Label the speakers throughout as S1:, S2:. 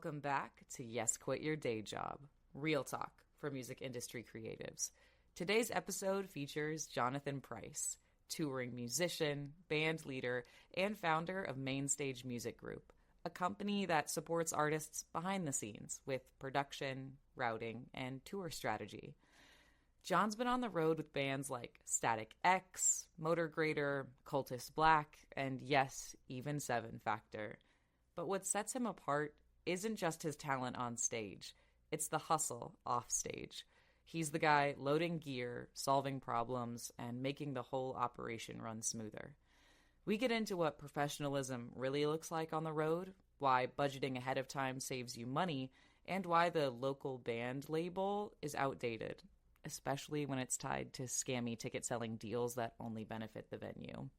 S1: Welcome back to Yes, Quit Your Day Job, real talk for music industry creatives. Today's episode features Jonathan Price, touring musician, band leader, and founder of Mainstage Music Group, a company that supports artists behind the scenes with production, routing, and tour strategy. John's been on the road with bands like Static X, Motor Grader, Cultist Black, and yes, even Seven Factor. But what sets him apart isn't just his talent on stage, it's the hustle off stage. He's the guy loading gear, solving problems, and making the whole operation run smoother. We get into what professionalism really looks like on the road, why budgeting ahead of time saves you money, and why the local band label is outdated, especially when it's tied to scammy ticket-selling deals that only benefit the venue.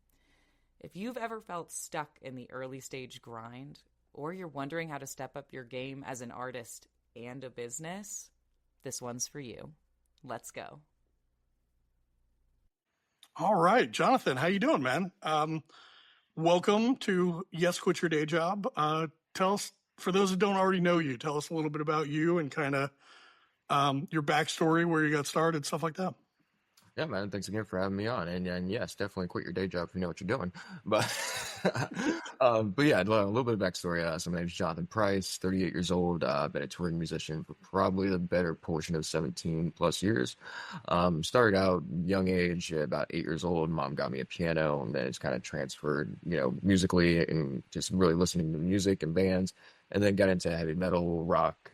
S1: If you've ever felt stuck in the early stage grind, or you're wondering how to step up your game as an artist and a business, this one's for you. Let's go.
S2: All right, Jonathan, how you doing, man? Welcome to Yes, Quit Your Day Job. Tell us, for those that don't already know you, tell us a little bit about you and kind of your backstory, where you got started, stuff like that.
S3: Yeah, man. Thanks again for having me on. And yes, definitely quit your day job if you know what you're doing. But but yeah, a little bit of backstory. So my name is Jonathan Price, 38 years old. I've been a touring musician for probably the better portion of 17 plus years. Started out young age, about 8 years old. Mom got me a piano, and then it's kind of transferred, musically, and just really listening to music and bands. And then got into heavy metal, rock,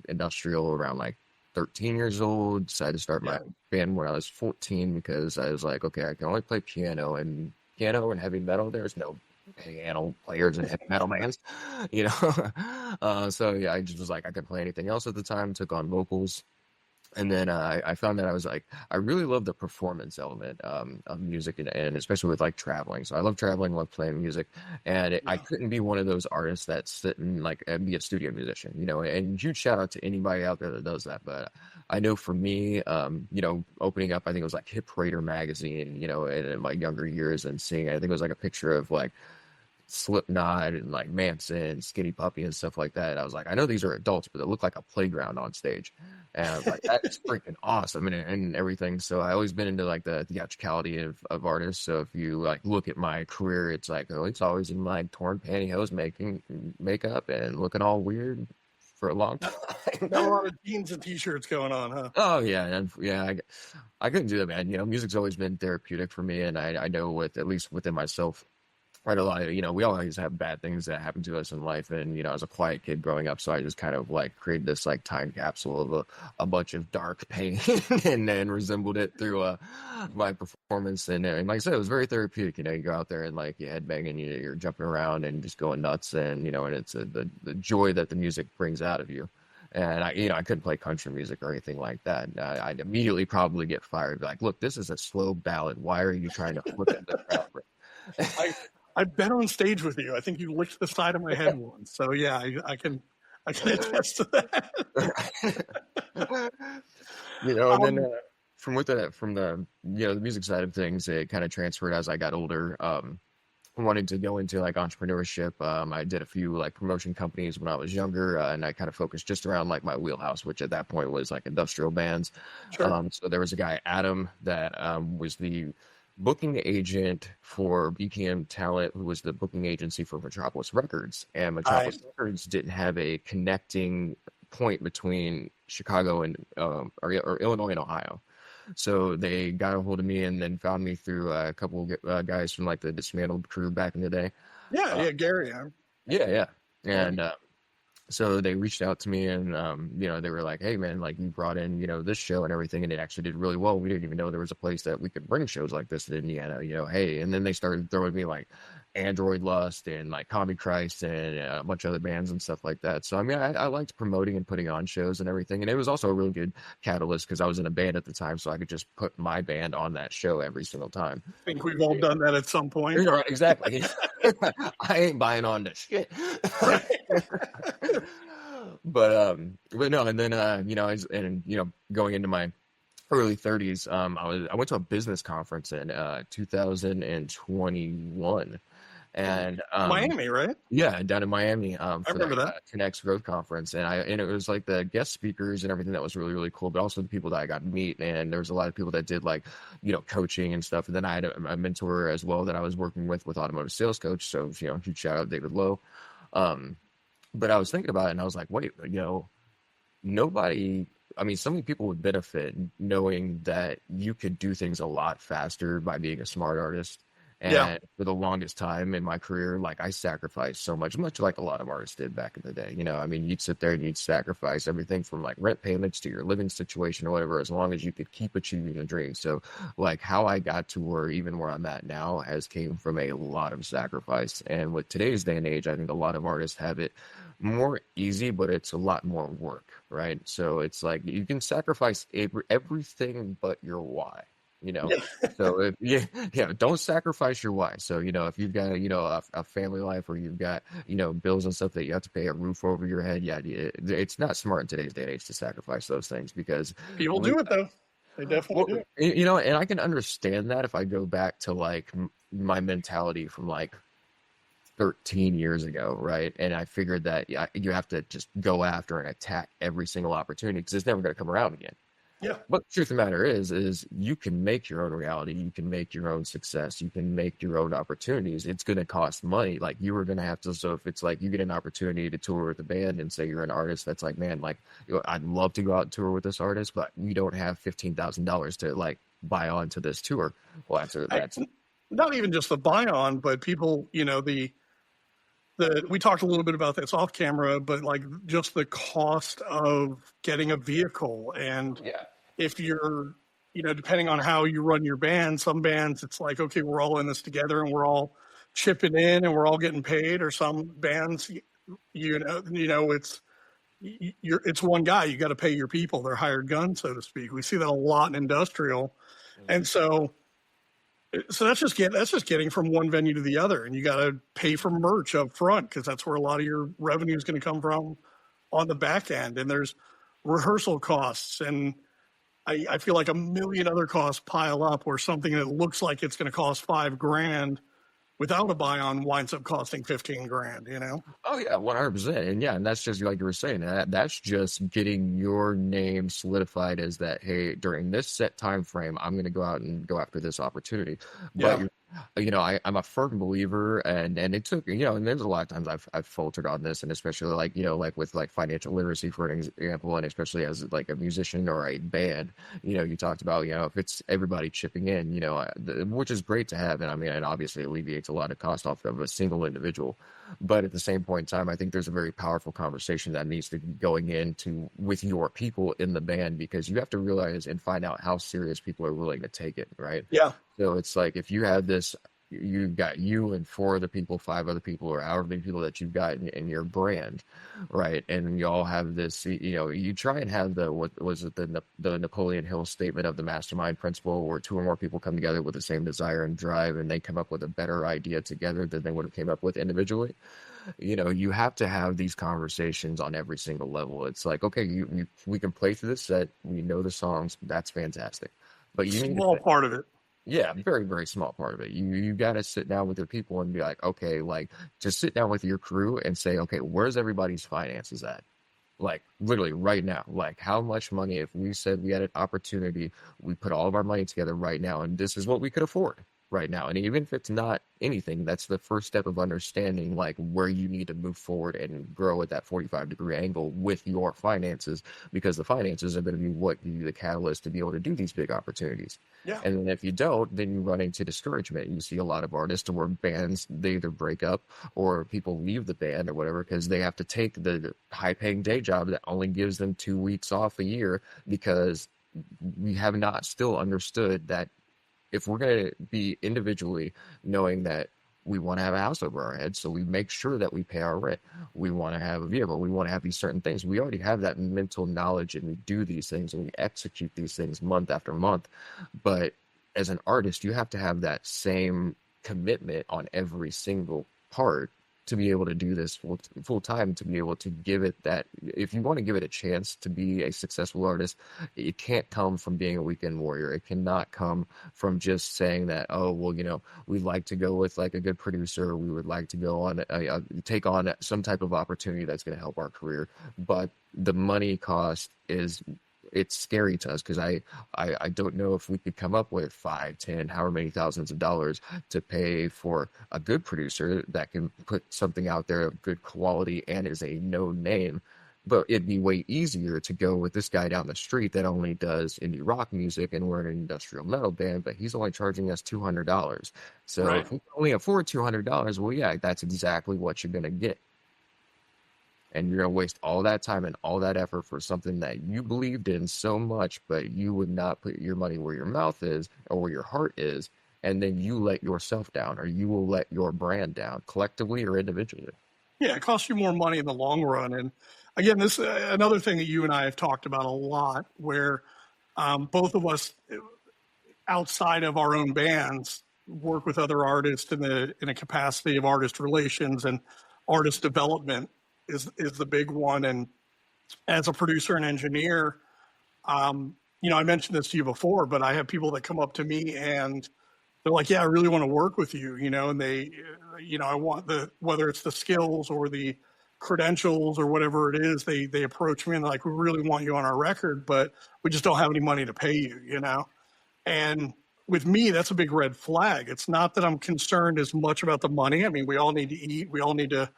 S3: industrial around like 13 years old. Decided to start my band when I was 14 because I was like, okay, I can only play piano and heavy metal. There's no piano players in heavy metal bands, So yeah, I just was like, I could play anything else at the time. Took on vocals. And then I found that I was like, I really love the performance element of music, and especially with like traveling. So I love traveling, love playing music, and I couldn't be one of those artists that sit and like be a studio musician, And huge shout out to anybody out there that does that. But I know for me, opening up, I think it was like Hip Raider magazine, in my younger years, and seeing, I think it was like a picture of like Slipknot and like Manson, Skinny Puppy, and stuff like that. I was like, I know these are adults, but they look like a playground on stage, and I was like, that's freaking awesome, and everything. So I always been into like the theatricality of artists. So if you like look at my career, it's like, oh, it's always in like torn pantyhose, making makeup and looking all weird for a long time.
S2: Got a lot of jeans and t-shirts going on, huh?
S3: Oh yeah, I couldn't do that, man. Music's always been therapeutic for me, and I know at least within myself. Right, a lot of, we always have bad things that happen to us in life. And, I was a quiet kid growing up, so I just kind of like created this like time capsule of a bunch of dark pain and then resembled it through my performance. And like I said, it was very therapeutic. You go out there and like you headbang and you're jumping around and just going nuts. And, and it's the joy that the music brings out of you. And I couldn't play country music or anything like that. I'd immediately probably get fired. Like, look, this is a slow ballad. Why are you trying to flip it the crowd?
S2: I've been on stage with you. I think you licked the side of my head once. So yeah, I can attest to that.
S3: And then from the the music side of things, it kind of transferred as I got older. I wanted to go into like entrepreneurship. I did a few like promotion companies when I was younger, and I kind of focused just around like my wheelhouse, which at that point was like industrial bands.
S2: Sure.
S3: So there was a guy, Adam, that was the booking agent for BPM Talent, who was the booking agency for Metropolis Records. And Metropolis Records didn't have a connecting point between Chicago and or Illinois and Ohio. So they got a hold of me and then found me through a couple of guys from like the Dismantled crew back in the day.
S2: Yeah, Gary.
S3: Yeah. And so they reached out to me and, they were like, hey, man, like you brought in, this show and everything. And it actually did really well. We didn't even know there was a place that we could bring shows like this in Indiana, hey. And then they started throwing me like Android Lust and like Comic Christ and a bunch of other bands and stuff like that. So, I mean, I liked promoting and putting on shows and everything. And it was also a really good catalyst because I was in a band at the time. So I could just put my band on that show every single time.
S2: I think we've all done that at some point.
S3: Right, exactly. I ain't buying on this shit. But no, and then going into my early 30s, I went to a business conference in 2021, and
S2: Miami, right?
S3: yeah, down in Miami,
S2: I
S3: for
S2: remember
S3: that
S2: that.
S3: Connects Growth Conference, and it was like the guest speakers and everything that was really really cool, but also the people that I got to meet, and there was a lot of people that did like coaching and stuff, and then I had a mentor as well that I was working with automotive sales coach, so huge shout out David Lowe, um, but I was thinking about it and I was like, wait, nobody. I mean, so many people would benefit knowing that you could do things a lot faster by being a smart artist.
S2: Yeah.
S3: And for the longest time in my career, like I sacrificed so much, much like a lot of artists did back in the day. I mean, you'd sit there and you'd sacrifice everything from like rent payments to your living situation or whatever, as long as you could keep achieving your dreams. So, like, how I got to where I'm at now has came from a lot of sacrifice. And with today's day and age, I think a lot of artists have it more easy, but it's a lot more work, right? So it's like you can sacrifice everything but your why, you know. So if yeah, don't sacrifice your why. So if you've got a family life or you've got bills and stuff that you have to pay, a roof over your head, yeah, it's not smart in today's day and age to sacrifice those things because
S2: People
S3: we
S2: do it though. They definitely
S3: well,
S2: do.
S3: and I can understand that if I go back to like my mentality from like 13 years ago, right? And I figured that you have to just go after and attack every single opportunity because it's never going to come around again.
S2: Yeah.
S3: But the truth of the matter is you can make your own reality. You can make your own success. You can make your own opportunities. It's going to cost money. Like you are going to have to. So if it's like you get an opportunity to tour with a band and say you're an artist, that's like, man, like I'd love to go out and tour with this artist, but we don't have $15,000 to like buy on to this tour. Well, that's
S2: Not even just the buy on, but people, we talked a little bit about this off camera, but like just the cost of getting a vehicle. And
S3: yeah.
S2: if you're, depending on how you run your band, some bands, it's like, okay, we're all in this together and we're all chipping in and we're all getting paid. Or some bands, it's one guy, you got to pay your people, their hired gun, so to speak. We see that a lot in industrial. And so that's just getting from one venue to the other, and you got to pay for merch up front because that's where a lot of your revenue is going to come from on the back end. And there's rehearsal costs, and I feel like a million other costs pile up where something that looks like it's going to cost $5,000 without a buy on winds up costing $15,000.
S3: Oh yeah, 100%. And that's just like you were saying. That's just getting your name solidified as that. Hey, during this set time frame, I'm going to go out and go after this opportunity. But
S2: Yeah.
S3: I'm a firm believer, and it took and there's a lot of times I've faltered on this, and especially like like with like financial literacy for an example, and especially as like a musician or a band, you talked about if it's everybody chipping in, which is great to have, and I mean, and obviously alleviates a lot of cost off of a single individual, but at the same point in time, I think there's a very powerful conversation that needs to be going into with your people in the band because you have to realize and find out how serious people are willing to take it, right?
S2: Yeah.
S3: So it's like if you have this, you've got you and four other people, five other people, or however many people that you've got in your brand, right? And you all have this, you try and have what was it, the Napoleon Hill statement of the mastermind principle, where two or more people come together with the same desire and drive, and they come up with a better idea together than they would have came up with individually. You have to have these conversations on every single level. It's like, okay, we can play through this set, we know the songs, that's fantastic, but you need
S2: Small part of it.
S3: yeah, very, very small part of it. You got to sit down with your people and be like, okay, like just sit down with your crew and say, okay, where's everybody's finances at? Like literally right now, like how much money, if we said we had an opportunity, we put all of our money together right now, and this is what we could afford right now. And even if it's not anything, that's the first step of understanding like where you need to move forward and grow at that 45-degree angle with your finances, because the finances are going to be what give you the catalyst to be able to do these big opportunities.
S2: Yeah.
S3: And then if you don't, then you run into discouragement. You see a lot of artists or bands, they either break up or people leave the band or whatever because they have to take the high-paying day job that only gives them 2 weeks off a year, because we have not still understood that if we're going to be individually knowing that we want to have a house over our head, so we make sure that we pay our rent. We want to have a vehicle. We want to have these certain things. We already have that mental knowledge, and we do these things and we execute these things month after month. But as an artist, you have to have that same commitment on every single part to be able to do this full time, to be able to give it that, if you want to give it a chance to be a successful artist, it can't come from being a weekend warrior. It cannot come from just saying that, oh, well, we'd like to go with like a good producer. We would like to go on, take on some type of opportunity that's going to help our career. But the money cost it's scary to us because I don't know if we could come up with 5, 10, however many thousands of dollars to pay for a good producer that can put something out there of good quality and is a known name. But it'd be way easier to go with this guy down the street that only does indie rock music, and we're an industrial metal band, but he's only charging us $200. So
S2: Right.
S3: if we can only afford $200, well, yeah, that's exactly what you're going to get. And you're going to waste all that time and all that effort for something that you believed in so much, but you would not put your money where your mouth is or where your heart is. And then you let yourself down, or you will let your brand down, collectively or individually.
S2: Yeah, it costs you more money in the long run. And again, this another thing that you and I have talked about a lot, where both of us, outside of our own bands, work with other artists in a capacity of artist relations, and artist development is the big one. And as a producer and engineer, I mentioned this to you before, but I have people that come up to me and they're like, yeah, I really want to work with you, and they, I want whether it's the skills or the credentials or whatever it is, they approach me and they're like, we really want you on our record, but we just don't have any money to pay you. And with me, that's a big red flag. It's not that I'm concerned as much about the money. I mean, we all need to eat, we all need to,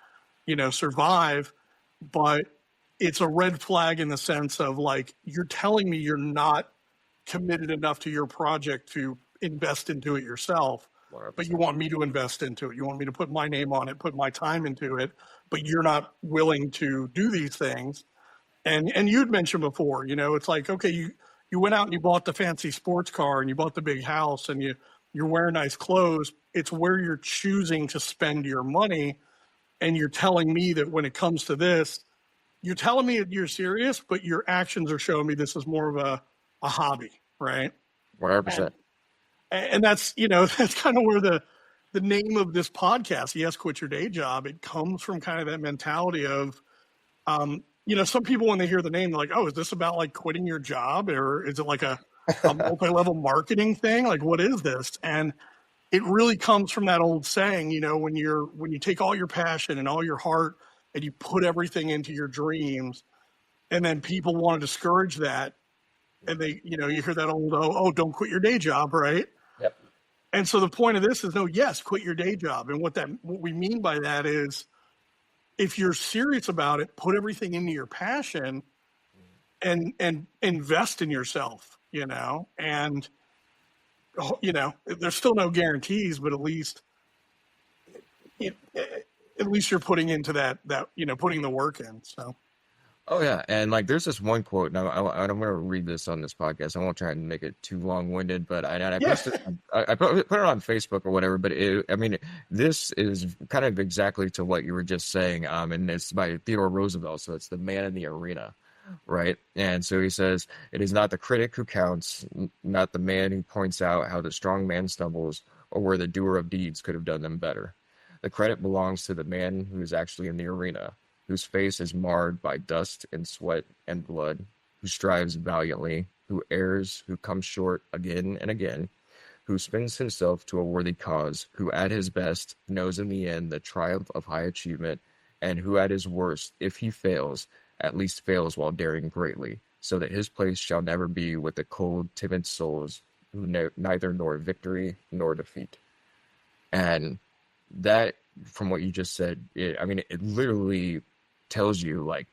S2: survive, but it's a red flag in the sense of like, you're telling me you're not committed enough to your project to invest into it yourself,
S3: 100%.
S2: but you want me to invest into it. You want me to put my name on it, put my time into it, but you're not willing to do these things. And you'd mentioned before, it's like, okay, you went out and you bought the fancy sports car and you bought the big house and you're wearing nice clothes. It's where you're choosing to spend your money. And you're telling me that when it comes to this, you're telling me that you're serious, but your actions are showing me this is more of a hobby, right?
S3: 100%.
S2: And that's, that's kind of where the name of this podcast, Yes, Quit Your Day Job, it comes from kind of that mentality of, some people, when they hear the name, they're like, oh, is this about like quitting your job, or is it like a multi-level marketing thing? Like, what is this? And it really comes from that old saying, when you take all your passion and all your heart and you put everything into your dreams, and then people want to discourage that, and they, you hear that old, oh, don't quit your day job, right?
S3: Yep.
S2: And so the point of this is, no, yes, quit your day job. And what we mean by that is, if you're serious about it, put everything into your passion and invest in yourself, and there's still no guarantees, but at least you're putting into that, putting the work in. So.
S3: Oh yeah, and like there's this one quote. Now I'm going to read this on this podcast. I won't try and make it too long-winded, but I posted, I put it on Facebook or whatever. But this is kind of exactly to what you were just saying. And it's by Theodore Roosevelt. So it's the man in the arena, right? And so he says, "It is not the critic who counts, not the man who points out how the strong man stumbles, or where the doer of deeds could have done them better. The credit belongs to the man who is actually in the arena, whose face is marred by dust and sweat and blood, who strives valiantly, who errs, who comes short again and again, who spends himself to a worthy cause, who at his best knows in the end the triumph of high achievement, and who at his worst, if he fails, at least fails while daring greatly, so that his place shall never be with the cold, timid souls who know neither nor victory nor defeat." And that, from what you just said, it literally tells you, like,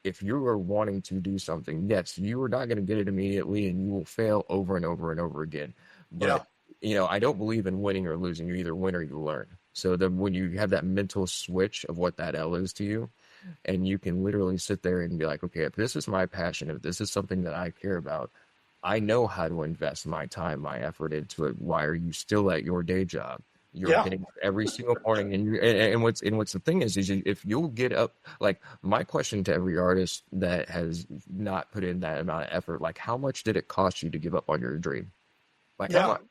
S3: if you are wanting to do something, yes, you are not going to get it immediately and you will fail over and over and over again. But, I don't believe in winning or losing. You either win or you learn. So then when you have that mental switch of what that L is to you, and you can literally sit there and be like, okay, if this is my passion, if this is something that I care about, I know how to invest my time, my effort into it. Why are you still at your day job? You're getting up every single morning, and what's the thing is if you'll get up, like my question to every artist that has not put in that amount of effort, like how much did it cost you to give up on your dream? Like how much?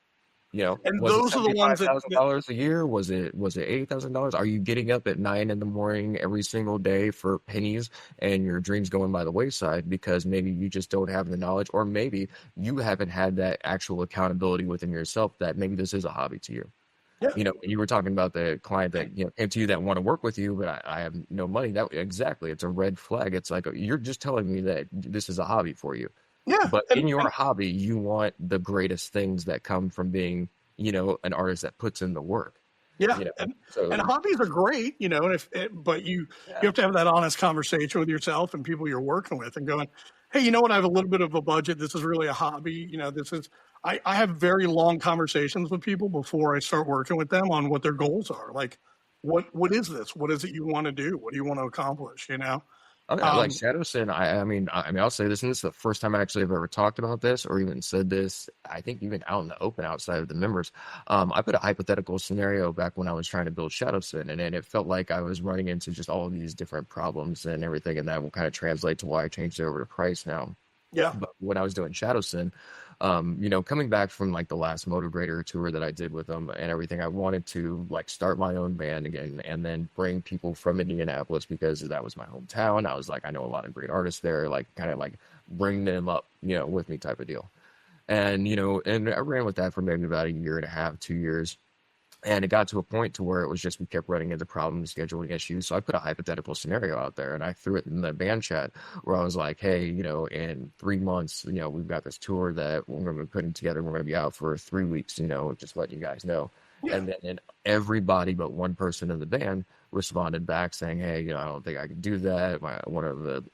S2: And
S3: Was it
S2: those are the ones that
S3: $75,000 a year? Was it $80,000? Are you getting up at 9 in the morning every single day for pennies and your dreams going by the wayside because maybe you just don't have the knowledge, or maybe you haven't had that actual accountability within yourself that maybe this is a hobby to you?
S2: yeah,
S3: You were talking about the client that came to you that want to work with you, but I have no money. That exactly, it's a red flag. It's like you're just telling me that this is a hobby for you.
S2: yeah,
S3: But in your hobby, you want the greatest things that come from being, an artist that puts in the work.
S2: yeah,
S3: You know,
S2: and
S3: so
S2: hobbies are great, and but you
S3: yeah,
S2: have to have that honest conversation with yourself and people you're working with, and going, hey, you know what? I have a little bit of a budget. This is really a hobby. This is. I have very long conversations with people before I start working with them on what their goals are. Like, what is this? What is it you want to do? What do you want to accomplish?
S3: I mean, like Shadow Sin. I mean, I'll say this, and this is the first time I actually have ever talked about this or even said this. I think even out in the open, outside of the members. I put a hypothetical scenario back when I was trying to build Shadow Sin, and it felt like I was running into just all of these different problems and everything, and that will kind of translate to why I changed it over to Price now.
S2: Yeah,
S3: But when I was doing Shadow Sin, coming back from like the last Motivator tour that I did with them and everything, I wanted to like start my own band again and then bring people from Indianapolis because that was my hometown. I was like, I know a lot of great artists there, like kind of like bring them up, with me type of deal. And I ran with that for maybe about a year and a half, 2 years. And it got to a point to where it was just we kept running into problems, scheduling issues. So I put a hypothetical scenario out there and I threw it in the band chat where I was like, hey, in 3 months, we've got this tour that we're going to be putting together. We're going to be out for 3 weeks, just letting you guys know.
S2: yeah.
S3: And then everybody but one person in the band responded back saying, hey, I don't think I can do that. One of the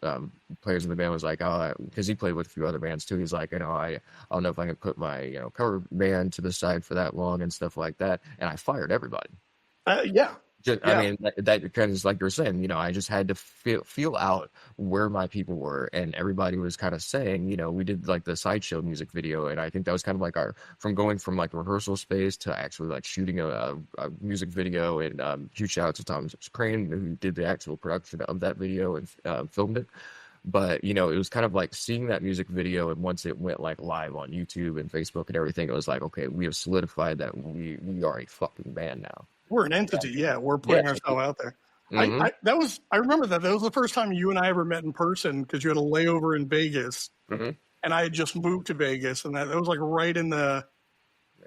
S3: players in the band was like, oh, because he played with a few other bands too. He's like, I don't know if I can put my, cover band to the side for that long and stuff like that. And I fired everybody.
S2: Yeah,
S3: I
S2: yeah,
S3: mean, that kind of is like you're saying, I just had to feel out where my people were, and everybody was kind of saying, we did like the sideshow music video, and I think that was kind of like from going from like rehearsal space to actually like shooting a music video, and huge shout out to Thomas Crane who did the actual production of that video and filmed it. But it was kind of like seeing that music video, and once it went like live on YouTube and Facebook and everything, it was like, okay, we have solidified that we are a fucking band now.
S2: we're an entity. Yeah, we're
S3: Yeah.
S2: putting ourselves out there.
S3: Hmm.
S2: I remember that was the first time you and I ever met in person because you had a layover in Vegas,
S3: Hmm.
S2: and I had just moved to Vegas, and that was like right in the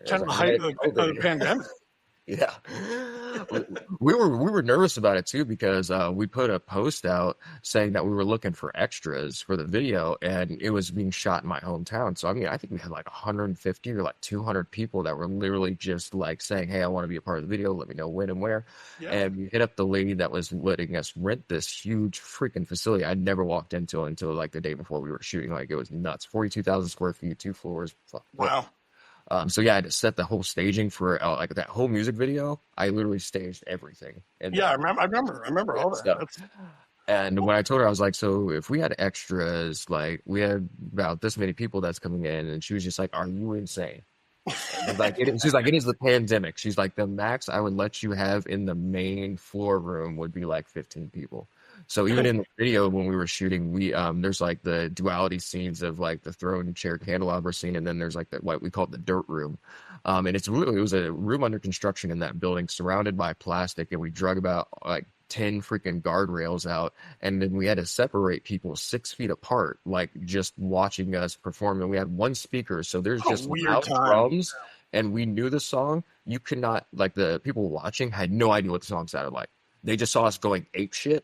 S2: kind of the
S3: Right.
S2: height of the pandemic.
S3: Yeah. We were nervous about it too because we put a post out saying that we were looking for extras for the video, and it was being shot in my hometown. So I mean, I think we had like 150 or like 200 people that were literally just like saying, hey, I want to be a part of the video, let me know when and where.
S2: Yeah.
S3: And we hit up the lady that was letting us rent this huge freaking facility I'd never walked into until like the day before we were shooting. Like it was nuts. 42,000 square feet, 2 floors.
S2: Wow.
S3: So yeah, I had to set the whole staging for like that whole music video. I literally staged everything. And
S2: Yeah, I remember all that.
S3: stuff. And when I told her, I was like, so if we had extras, like we had about this many people that's coming in, and she was just like, are you insane? And she's like, it is the pandemic. She's like, the max I would let you have in the main floor room would be like 15 people. So even in the video when we were shooting, we there's like the duality scenes of like the throne chair candelabra scene, and then there's like what we call the dirt room, and it was a room under construction in that building, surrounded by plastic, and we drug about like 10 freaking guardrails out, and then we had to separate people 6 feet apart, like just watching us perform. And we had one speaker, so there's
S2: What a
S3: just
S2: weird
S3: loud
S2: time.
S3: drums, and we knew the song. You could not, like, the people watching had no idea what the song sounded like. They just saw us going ape shit,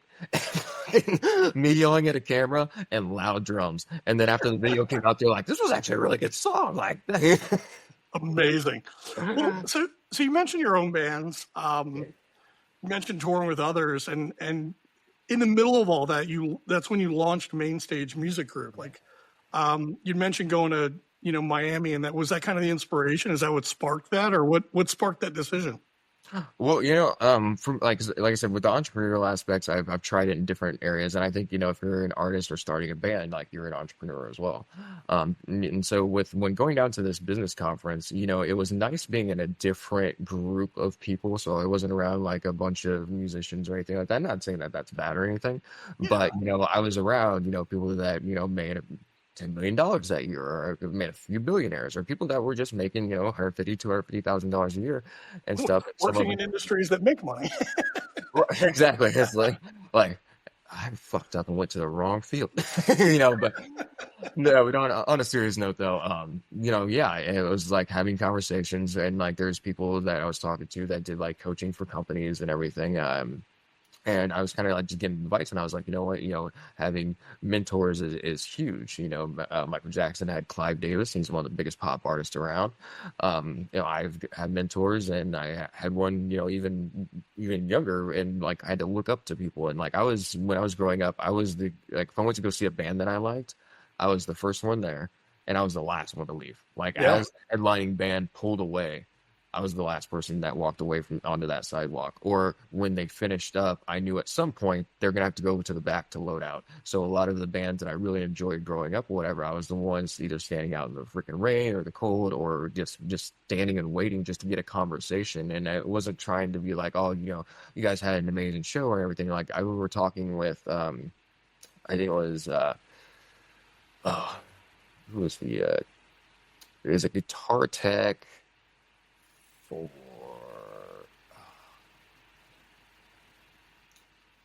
S3: me yelling at a camera, and loud drums. And then after the video came out, they're like, "This was actually a really good song." Like,
S2: Amazing. Well, so you mentioned your own bands. You mentioned touring with others, and in the middle of all that, that's when you launched Mainstage Music Group. Like, you mentioned going to Miami, and was that kind of the inspiration? Is that what sparked that, or what sparked that decision?
S3: well, from like I said, with the entrepreneurial aspects, I've tried it in different areas, and I think if you're an artist or starting a band, like you're an entrepreneur as well. And so when going down to this business conference, it was nice being in a different group of people. So I wasn't around like a bunch of musicians or anything like that. I'm not saying that that's bad or anything, but I was around people that made $10 million that year, or made a few billionaires, or people that were just making, $150,000, $250,000 a year and stuff. Some of
S2: Working
S3: them,
S2: in industries that make money.
S3: exactly. It's like I fucked up and went to the wrong field, but no, but on a serious note though, yeah, it was like having conversations, and like there's people that I was talking to that did like coaching for companies and everything. And I was kind of like just giving advice, and I was like, you know what, having mentors is huge. Michael Jackson had Clive Davis. He's one of the biggest pop artists around. I've had mentors, and I had one, even younger, and like I had to look up to people. And like when I was growing up, I was if I went to go see a band that I liked, I was the first one there, and I was the last one to leave. Like
S2: Yeah.
S3: as the headlining band pulled away, I was the last person that walked away from onto that sidewalk. Or when they finished up, I knew at some point they're gonna have to go to the back to load out. So a lot of the bands that I really enjoyed growing up or whatever, I was the ones either standing out in the freaking rain or the cold, or just standing and waiting just to get a conversation. And I wasn't trying to be like, oh, you guys had an amazing show or everything. Like I were talking with I think it was who was it was a guitar tech for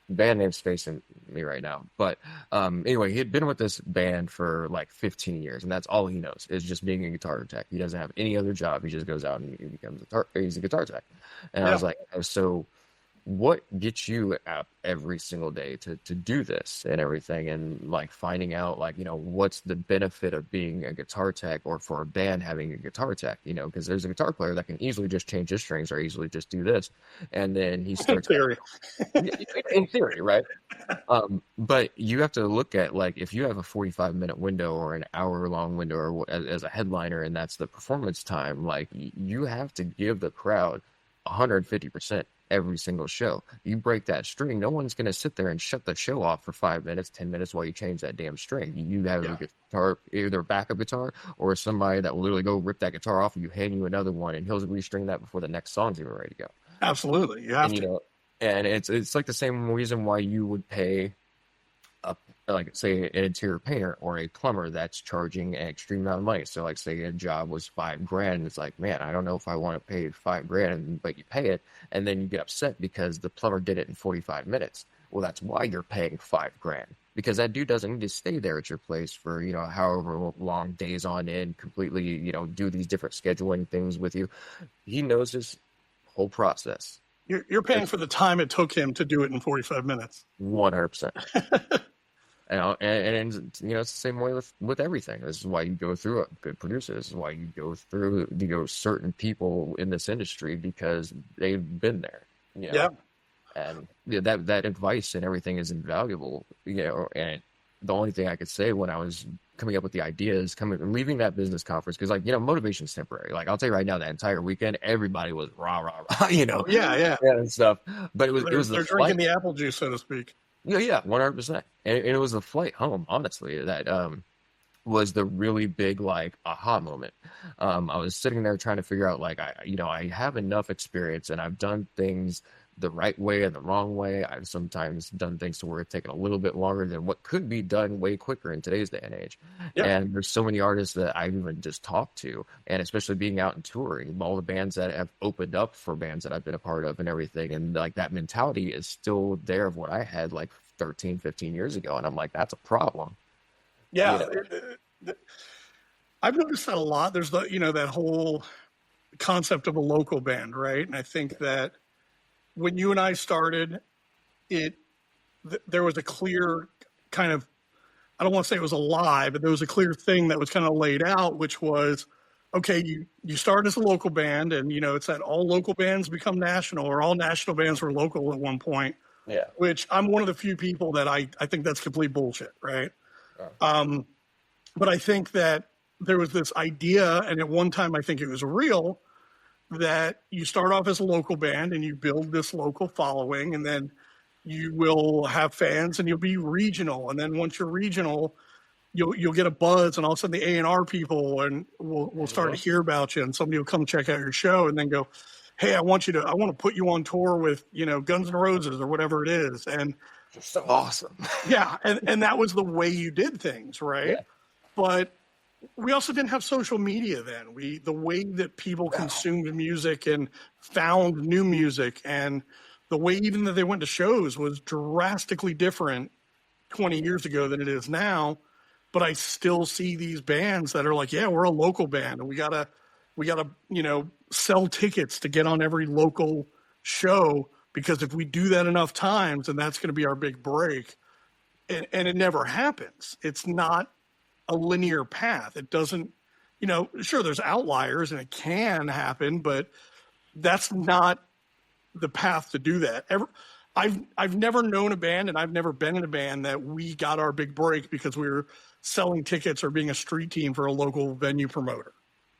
S3: band name's facing me right now, but anyway, he had been with this band for like 15 years, and that's all he knows is just being a guitar tech. He doesn't have any other job. He just goes out and he becomes he's a guitar tech. And I was like, so what gets you up every single day to do this and everything, and like finding out like what's the benefit of being a guitar tech, or for a band having a guitar tech, because there's a guitar player that can easily just change his strings or easily just do this, and then he starts in theory, right? But you have to look at like if you have a 45-minute window or an hour-long window, or as a headliner, and that's the performance time, like you have to give the crowd 150% every single show. You break that string, no one's going to sit there and shut the show off for 5 minutes, 10 minutes while you change that damn string. You have a guitar, either a backup guitar or somebody that will literally go rip that guitar off and you hand you another one, and he'll restring that before the next song's even ready to go.
S2: Absolutely. You have to.
S3: And it's like the same reason why you would pay like say an interior painter or a plumber that's charging an extreme amount of money. So like say a job was $5,000, it's like, man, I don't know if I want to pay $5,000, but you pay it, and then you get upset because the plumber did it in 45 minutes. Well, that's why you're paying $5,000, because that dude doesn't need to stay there at your place for however long, days on end, completely do these different scheduling things with you. He knows his whole process.
S2: You're paying for the time it took him to do it in 45 minutes.
S3: 100%. And it's the same way with everything. This is why you go through a good producer. This is why you go through certain people in this industry, because they've been there.
S2: Yeah.
S3: And that advice and everything is invaluable. And the only thing I could say when I was coming up with the ideas, leaving that business conference, because motivation's temporary. Like I'll tell you right now, that entire weekend, everybody was rah,
S2: Yeah,
S3: and stuff. But it was
S2: they're drinking the apple juice, so to speak.
S3: Yeah, 100%. And it was the flight home, honestly, that was the really big like aha moment. I was sitting there trying to figure out like I have enough experience, and I've done things the right way and the wrong way. I've sometimes done things to where it's taken a little bit longer than what could be done way quicker in today's day and age. Yeah. And there's so many artists that I've even just talked to, and especially being out and touring, all the bands that have opened up for bands that I've been a part of and everything. And like that mentality is still there of what I had like 13, 15 years ago. And I'm like, that's a problem.
S2: Yeah. I've noticed that a lot. There's that whole concept of a local band, right? And I think that when you and I started, there was a clear kind of, I don't want to say it was a lie, but there was a clear thing that was kind of laid out, which was, okay, you start as a local band, and it's that all local bands become national, or all national bands were local at one point.
S3: Yeah.
S2: Which I'm one of the few people that I think that's complete bullshit, right? Oh. But I think that there was this idea, and at one time I think it was real, that you start off as a local band and you build this local following, and then you will have fans and you'll be regional. And then once you're regional, you'll get a buzz, and all of a sudden the A&R people will start to hear about you, and somebody will come check out your show and then go, hey, I want to put you on tour with, Guns N' Roses or whatever it is. And
S3: you're so awesome.
S2: Yeah. And that was the way you did things. Right. but we also didn't have social media then. The way that people consumed music and found new music, and the way even that they went to shows was drastically different 20 years ago than it is now. But I still see these bands that are like, yeah, we're a local band and we gotta, sell tickets to get on every local show, because if we do that enough times, then that's going to be our big break. And it never happens. It's not a linear path. It doesn't, sure, there's outliers and it can happen, but that's not the path to do that. I've never known a band, and I've never been in a band that we got our big break because we were selling tickets or being a street team for a local venue promoter.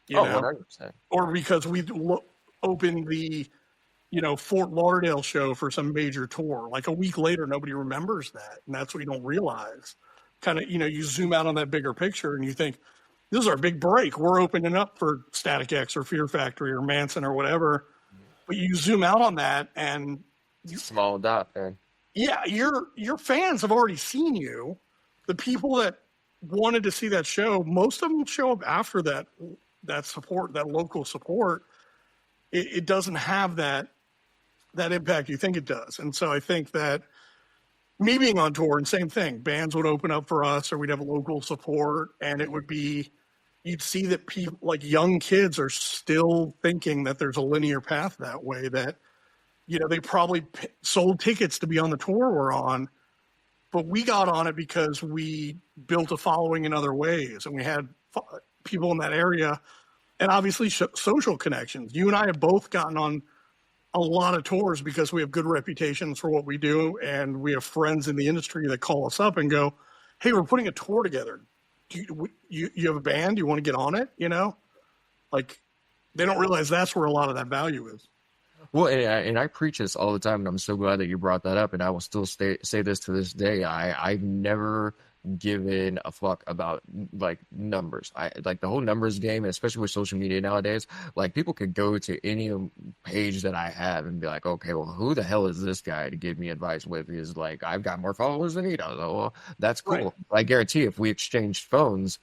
S3: 100%.
S2: Or because we opened the, Fort Lauderdale show for some major tour. Like a week later, nobody remembers that. And that's what you don't realize. Kind of, you zoom out on that bigger picture and you think, this is our big break. We're opening up for Static X or Fear Factory or Manson or whatever. But you zoom out on that and
S3: Small dot, man.
S2: yeah, your fans have already seen you. The people that wanted to see that show, most of them show up after that support, that local support. It doesn't have that impact you think it does. And so I think that me being on tour, and same thing, bands would open up for us, or we'd have local support, and it would be, you'd see that people, like young kids, are still thinking that there's a linear path that way, that, they probably sold tickets to be on the tour we're on, but we got on it because we built a following in other ways, and we had people in that area, and obviously social connections. You and I have both gotten on a lot of tours because we have good reputations for what we do, and we have friends in the industry that call us up and go, hey, we're putting a tour together. Do you have a band? Do you want to get on it? Like, they don't realize that's where a lot of that value is.
S3: Well, and I preach this all the time, and I'm so glad that you brought that up, and I will still say this to this day. I've never given a fuck about like numbers. I like the whole numbers game, especially with social media nowadays. Like, people could go to any page that I have and be like, okay, well, who the hell is this guy to give me advice with? He's like, I've got more followers than he does. Oh, well, that's cool.
S2: Right.
S3: I guarantee if we exchanged phones,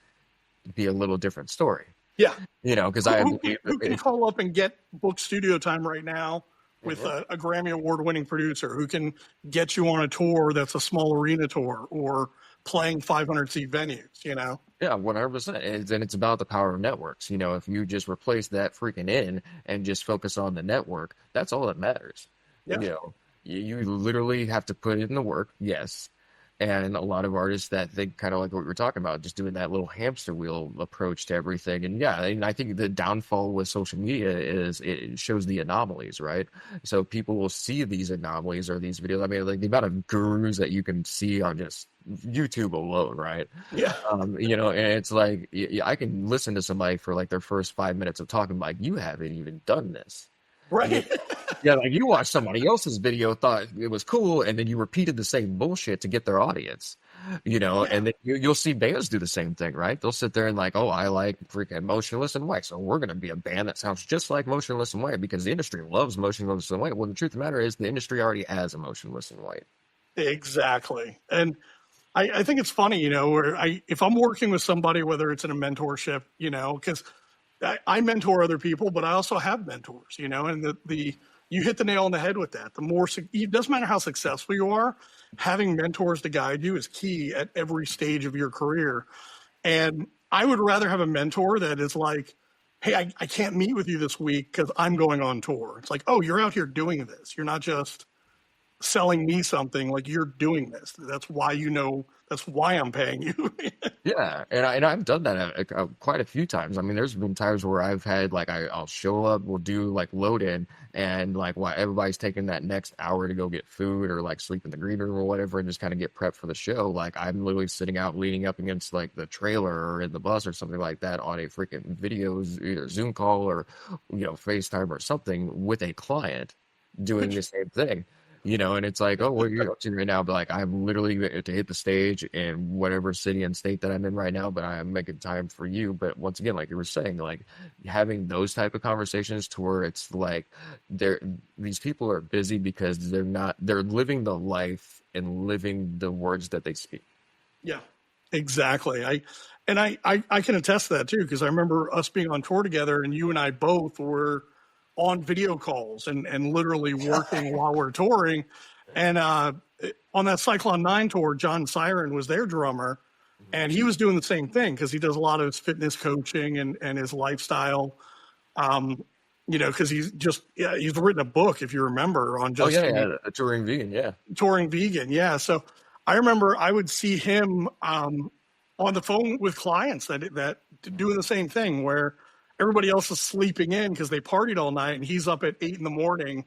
S3: it'd be a little different story.
S2: Yeah.
S3: Because
S2: who can call up and get book studio time right now with a Grammy Award-winning producer who can get you on a tour that's a small arena tour or playing 500-seat venues,
S3: Yeah, 100%. And it's about the power of networks. If you just replace that freaking in and just focus on the network, that's all that matters.
S2: Yeah.
S3: You literally have to put in the work, yes. And a lot of artists that think kind of like what we were talking about, just doing that little hamster wheel approach to everything. And yeah, and I think the downfall with social media is it shows the anomalies, right? So people will see these anomalies or these videos. I mean, like the amount of gurus that you can see on just YouTube alone, right?
S2: Yeah.
S3: And it's like, I can listen to somebody for like their first 5 minutes of talking, like, you haven't even done this.
S2: Right.
S3: Yeah, like you watched somebody else's video, thought it was cool, and then you repeated the same bullshit to get their audience, and then you'll see bands do the same thing, right? They'll sit there and like, oh, I like freaking Motionless in White, so we're going to be a band that sounds just like Motionless in White because the industry loves Motionless in White. Well, the truth of the matter is the industry already has a Motionless in White.
S2: Exactly. And I think it's funny, where if I'm working with somebody, whether it's in a mentorship, because I mentor other people, but I also have mentors, and you hit the nail on the head with that. It doesn't matter how successful you are, having mentors to guide you is key at every stage of your career. And I would rather have a mentor that is like, hey, I can't meet with you this week because I'm going on tour. It's like, oh, you're out here doing this. You're not just selling me something, like you're doing this. That's why that's why I'm paying you.
S3: Yeah, and I've done that quite a few times. I mean, there's been times where I've had like I'll show up, we'll do like load in, and like while everybody's taking that next hour to go get food or like sleep in the green room or whatever, and just kind of get prepped for the show. Like I'm literally sitting out leaning up against like the trailer or in the bus or something like that on a freaking either Zoom call or FaceTime or something with a client doing the same thing. And it's like, oh, what are you up to right now? But like, I'm literally to hit the stage in whatever city and state that I'm in right now, but I am making time for you. But once again, like you were saying, like having those type of conversations to where it's like these people are busy because they're living the life and living the words that they speak.
S2: Yeah. Exactly. I can attest to that too, because I remember us being on tour together, and you and I both were on video calls and literally working while we're touring. And on that Cyclone 9 tour, John Siren was their drummer, and he was doing the same thing because he does a lot of his fitness coaching and his lifestyle. Because he's written a book, if you remember, on just
S3: A touring vegan,
S2: touring vegan. Yeah. So I remember I would see him on the phone with clients that doing the same thing, where everybody else is sleeping in because they partied all night, and he's up at 8 a.m.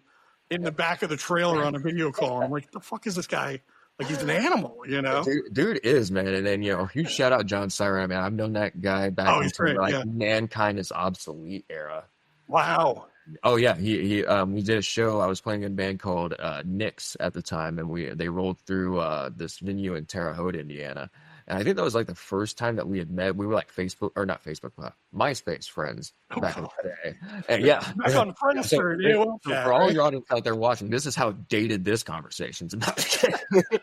S2: in the back of the trailer on a video call. I'm like, the fuck is this guy? Like, he's an animal, you know?
S3: Dude is, man. And then, huge shout out John Siren. I mean, I've known that guy back into Mankind is Obsolete era.
S2: Wow.
S3: Oh yeah, we did a show. I was playing in a band called Nix at the time, and they rolled through this venue in Terre Haute, Indiana. And I think that was like the first time that we had met. We were like MySpace friends back in the day. And
S2: back on Friendster.
S3: For all your audience out there watching, this is how dated this conversation's about.
S2: Back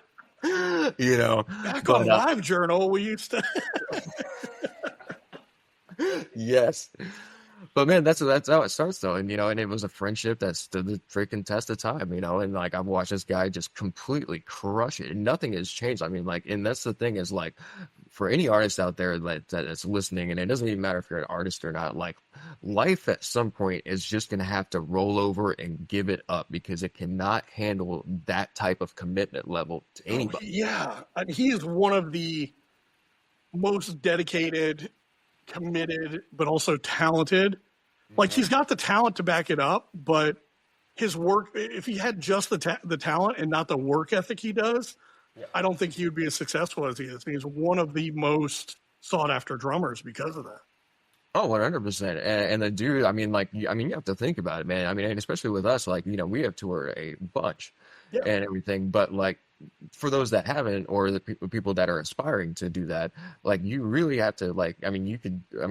S2: on LiveJournal, we used to.
S3: Yes. But man, that's how it starts though. And and it was a friendship that stood the freaking test of time, and like I've watched this guy just completely crush it. And nothing has changed. I mean, like, and that's the thing is, like, for any artist out there that's listening, and it doesn't even matter if you're an artist or not, like, life at some point is just gonna have to roll over and give it up because it cannot handle that type of commitment level to anybody.
S2: Yeah. He is one of the most dedicated, committed, but also talented. Like, he's got the talent to back it up, but his work, if he had just the talent and not the work ethic he does, I don't think he would be as successful as he is. He's one of the most sought after drummers because of that.
S3: Oh, 100%. And the dude, I mean, you have to think about it, man. I mean, and especially with us, like, we have toured a bunch and everything, but like, for those that haven't, or the people that are aspiring to do that, like, you really have to, like,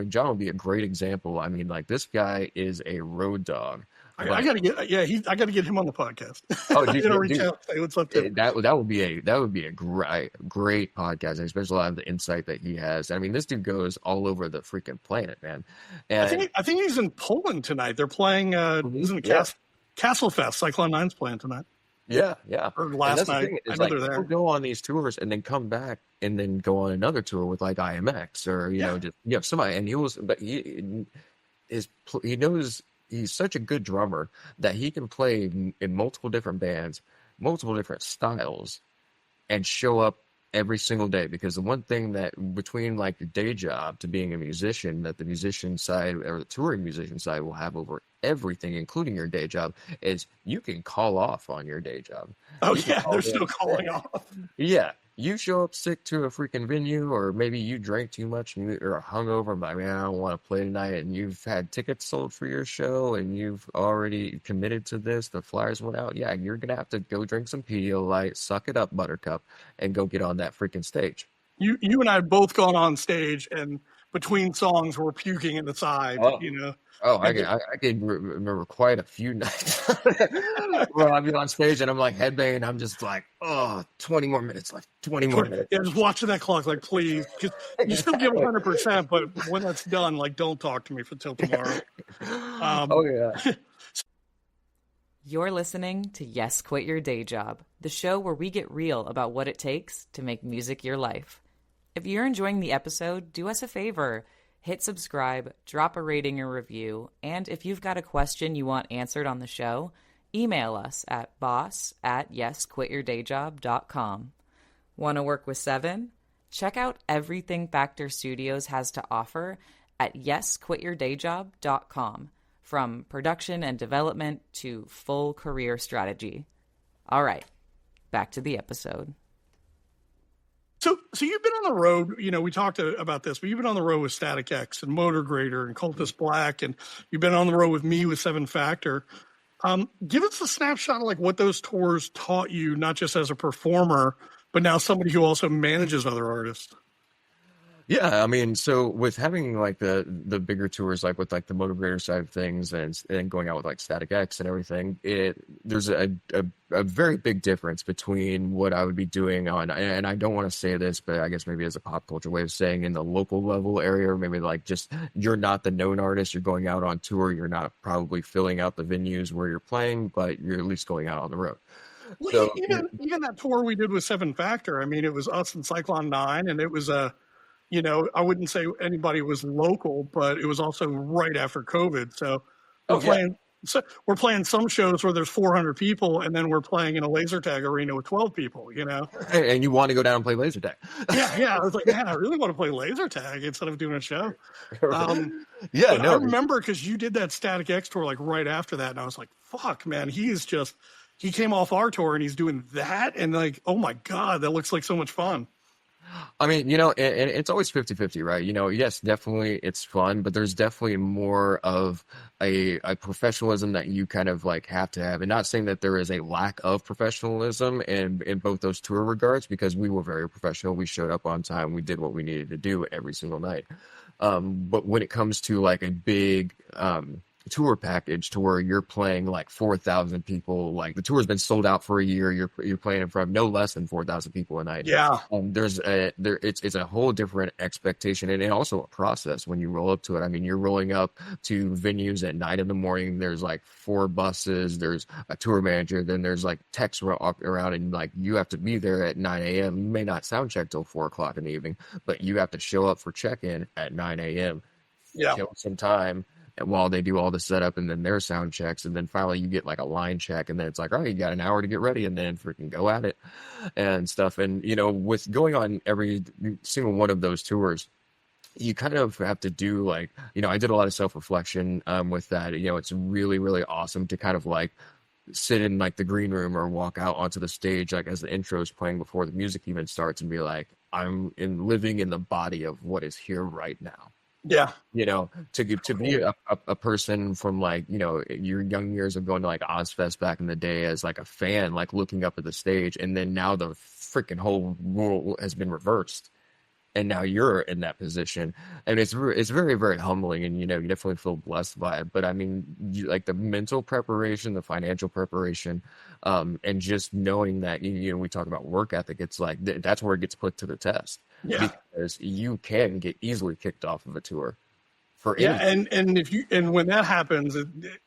S3: John would be a great example. I mean, like, this guy is a road dog.
S2: I gotta get him on the podcast.
S3: Oh, dude,
S2: reach out, say what's up to him.
S3: That would be a great podcast, and especially a lot of the insight that he has. I mean, this dude goes all over the freaking planet, man. And
S2: I think he's in Poland tonight. They're playing Castle Fest. Cyclone 9's playing tonight.
S3: Yeah.
S2: Or last night. I know they're there.
S3: He'll go on these tours and then come back and then go on another tour with like IMX or somebody. And he knows he's such a good drummer that he can play in multiple different bands, multiple different styles, and show up every single day. Because the one thing that between like your day job to being a musician, that the musician side or the touring musician side will have over everything, including your day job, is you can call off on your day job.
S2: Oh yeah, they're still calling off.
S3: Yeah. You show up sick to a freaking venue, or maybe you drank too much and you're hungover, but man, I don't want to play tonight, and you've had tickets sold for your show and you've already committed to this, the flyers went out. Yeah, you're gonna have to go drink some Pedialyte, suck it up, Buttercup, and go get on that freaking stage.
S2: You and I have both gone on stage, and between songs we're puking in the side.
S3: Oh, I can remember quite a few nights where I'd be on stage and I'm like headbanging. I'm just like, 20 more minutes left. 20 more minutes.
S2: Yeah, just watching that clock, like, please. Because you still give 100%, but when that's done, like, don't talk to me until tomorrow.
S1: You're listening to Yes, Quit Your Day Job, the show where we get real about what it takes to make music your life. If you're enjoying the episode, do us a favor. Hit subscribe, drop a rating or review, and if you've got a question you want answered on the show, email us at boss@yesquityourdayjob.com. Want to work with Seven? Check out everything Factor Studios has to offer at yesquityourdayjob.com, from production and development to full career strategy. All right, back to the episode.
S2: So you've been on the road, we talked about this, but you've been on the road with Static X and Motor Grader and Cultist Black, and you've been on the road with me with Seven Factor. Give us a snapshot of like what those tours taught you, not just as a performer, but now somebody who also manages other artists.
S3: Yeah, I mean, so with having like the bigger tours, like with like the motivator side of things, and going out with like Static X and everything, there's a very big difference between what I would be doing on, and I don't want to say this, but I guess maybe as a pop culture way of saying in the local level area, or maybe like just you're not the known artist, you're going out on tour, you're not probably filling out the venues where you're playing, but you're at least going out on the road.
S2: Well,
S3: So
S2: even that tour we did with Seven Factor. I mean, it was us and Cyclone Nine, and it was a, I wouldn't say anybody was local, but it was also right after COVID. So we're
S3: oh yeah.
S2: playing. So we're playing some shows where there's 400 people, and then we're playing in a laser tag arena with 12 people.
S3: And you want to go down and play laser tag.
S2: Yeah. I was like, man, I really want to play laser tag instead of doing a show.
S3: Yeah,
S2: But I
S3: no.
S2: remember because you did that Static X tour like right after that, and I was like, fuck, man, he came off our tour and he's doing that, and like, oh my god, that looks like so much fun.
S3: I mean, and it's always 50-50, right? Yes, definitely it's fun, but there's definitely more of a professionalism that you kind of like have to have. And not saying that there is a lack of professionalism in both those tour regards, because we were very professional. We showed up on time. We did what we needed to do every single night. But when it comes to like a big tour package to where you're playing like 4,000 people, like the tour's been sold out for a year, you're playing in front of no less than 4,000 people a night.
S2: Yeah.
S3: It's a whole different expectation, and also a process when you roll up to it. I mean, you're rolling up to venues at 9 in the morning. There's like 4 buses, there's a tour manager, then there's like techs around, and like you have to be there at 9 a.m. You may not sound check till 4 o'clock in the evening, but you have to show up for check-in at 9 a.m.
S2: Yeah.
S3: Kill some time while they do all the setup and then their sound checks, and then finally you get like a line check, and then it's like, oh, you got an hour to get ready, and then freaking go at it and stuff. And with going on every single one of those tours, you kind of have to do like, I did a lot of self-reflection with that. It's really, really awesome to kind of like sit in like the green room or walk out onto the stage like as the intro is playing before the music even starts, and be like, living in the body of what is here right now.
S2: Yeah.
S3: To be a person from like, your young years of going to like Ozfest back in the day as like a fan, like looking up at the stage, and then now the freaking whole rule has been reversed, and now you're in that position, and it's very, very humbling, and you definitely feel blessed by it. But I mean, like the mental preparation, the financial preparation, and just knowing that we talk about work ethic, it's like that's where it gets put to the test.
S2: Yeah.
S3: Because you can get easily kicked off of a tour for
S2: anything. And when that happens,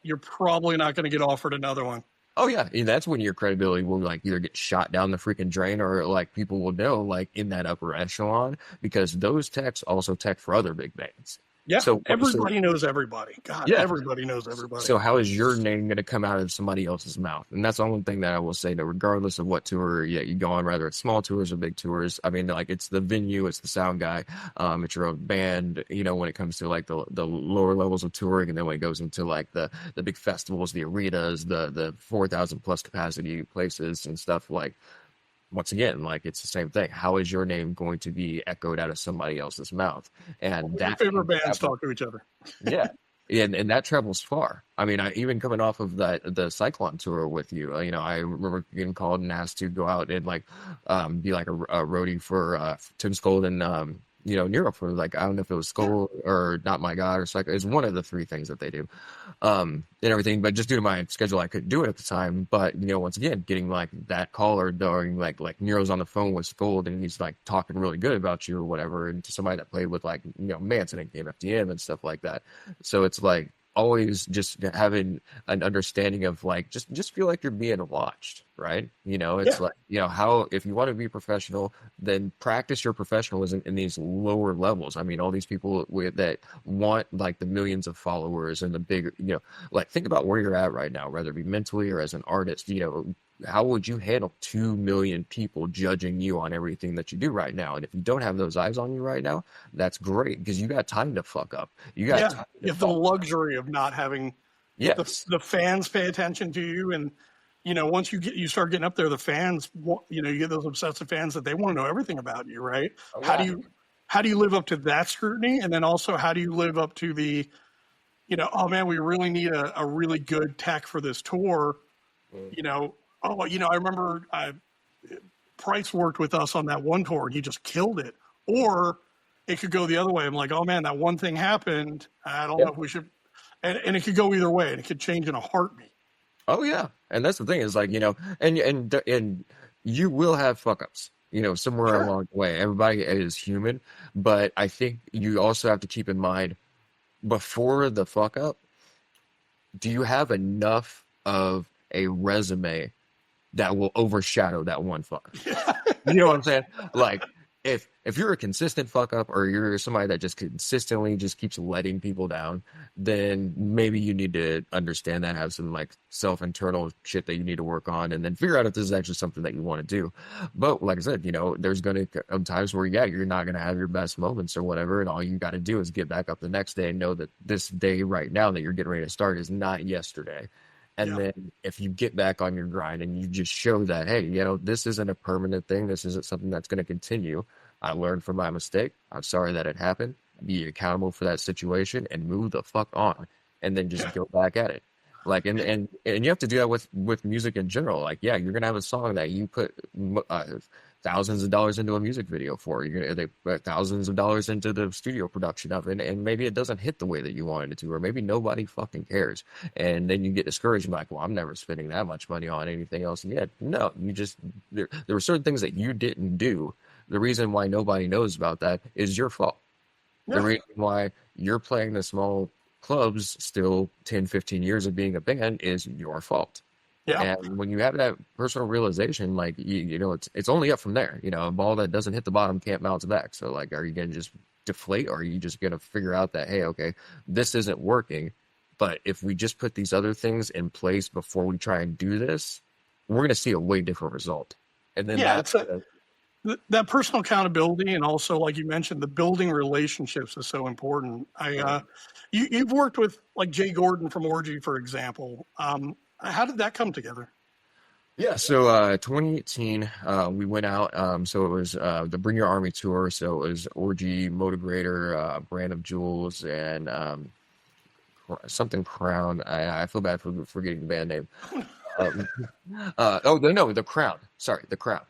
S2: you're probably not going to get offered another one.
S3: Oh yeah, and that's when your credibility will like either get shot down the freaking drain, or like people will know like in that upper echelon, because those techs also tech for other big bands.
S2: Yeah, so everybody knows everybody. God, yeah. Everybody knows everybody.
S3: So how is your name going to come out of somebody else's mouth? And that's the only thing that I will say, that regardless of what tour you go on, whether it's small tours or big tours, I mean, like it's the venue, it's the sound guy, it's your own band, when it comes to like the lower levels of touring, and then when it goes into like the big festivals, the arenas, the 4,000 plus capacity places and stuff, like, once again, like it's the same thing. How is your name going to be echoed out of somebody else's mouth? And
S2: that favorite bands talk to each other.
S3: Yeah. And that travels far. I mean, even coming off of the Cyclone tour with you, I remember getting called and asked to go out and like be like a roadie for Tim Skold and Nero for like, I don't know if it was Skold or Not My God or Cyclone. It's one of the 3 things that they do, and everything. But just due to my schedule, I couldn't do it at the time. But once again, getting like that call, or during like Nero's on the phone with Skold and he's like talking really good about you or whatever, and to somebody that played with like Manson and KMFDM and stuff like that. So it's like always just having an understanding of like just feel like you're being watched, right? It's like how, if you want to be professional, then practice your professionalism in these lower levels. I mean, all these people that want like the millions of followers and the big, like think about where you're at right now, whether it be mentally or as an artist. How would you handle 2 million people judging you on everything that you do right now? And if you don't have those eyes on you right now, that's great, because you got time to fuck up. You got time
S2: you have the luxury of not having the fans pay attention to you. And once you start getting up there, the fans, you get those obsessive fans that they want to know everything about you, right? Oh, yeah. How do you live up to that scrutiny? And then also, how do you live up to the, oh man, we really need a really good tech for this tour, I remember Price worked with us on that one tour and he just killed it. Or it could go the other way. I'm like, oh man, that one thing happened. I don't
S3: Yeah.
S2: know if we should, and it could go either way, and it could change in a heartbeat.
S3: Oh yeah, and that's the thing is like and you will have fuck ups, somewhere
S2: Sure.
S3: along the way. Everybody is human, but I think you also have to keep in mind before the fuck up, do you have enough of a resume that will overshadow that one fuck up? You know what I'm saying? Like if you're a consistent fuck up or you're somebody that just consistently just keeps letting people down, then maybe you need to understand that, have some like self-internal shit that you need to work on, and then figure out if this is actually something that you want to do. But like I said, there's going to come times where, yeah, you're not going to have your best moments or whatever, and all you got to do is get back up the next day and know that this day right now that you're getting ready to start is not yesterday. And
S2: Yeah.
S3: then if you get back on your grind and you just show that, hey, this isn't a permanent thing. This isn't something that's going to continue. I learned from my mistake. I'm sorry that it happened. Be accountable for that situation and move the fuck on. And then just go back at it. Like, and you have to do that with music in general. Like, yeah, you're going to have a song that you put thousands of dollars into a music video for. They put thousands of dollars into the studio production of it, and maybe it doesn't hit the way that you wanted it to, or maybe nobody fucking cares. And then you get discouraged and be like, well, I'm never spending that much money on anything else. And yet, no, there were certain things that you didn't do. The reason why nobody knows about that is your fault.
S2: Yeah.
S3: The reason why you're playing the small clubs still 10, 15 years of being a band is your fault.
S2: Yeah.
S3: And when you have that personal realization, like, it's only up from there. A ball that doesn't hit the bottom can't bounce back. So, like, are you going to just deflate, or are you just going to figure out that, hey, okay, this isn't working, but if we just put these other things in place before we try and do this, we're going to see a way different result. And then
S2: that personal accountability, and also, like you mentioned, the building relationships is so important. You've worked with like Jay Gordon from Orgy, for example. How did that come together?
S3: Yeah, so 2018, we went out. So it was the Bring Your Army tour. So it was Orgy, Motivator, Brand of Jewels, and something Crown. I feel bad for forgetting the band name. The Crown. Sorry, the Crown.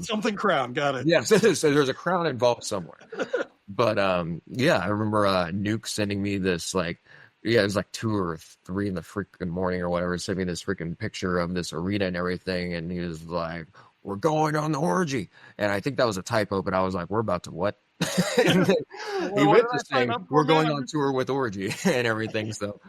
S2: Something Crown. Got it.
S3: Yeah, so there's a crown involved somewhere. But yeah, I remember Nuke sending me this it was like 2 or 3 in the freaking morning or whatever, sent me this freaking picture of this arena and everything, and he was like, "We're going on the Orgy," and I think that was a typo, but I was like, "We're about to what?" And then he went to saying, "We're going on tour with Orgy," and everything. So,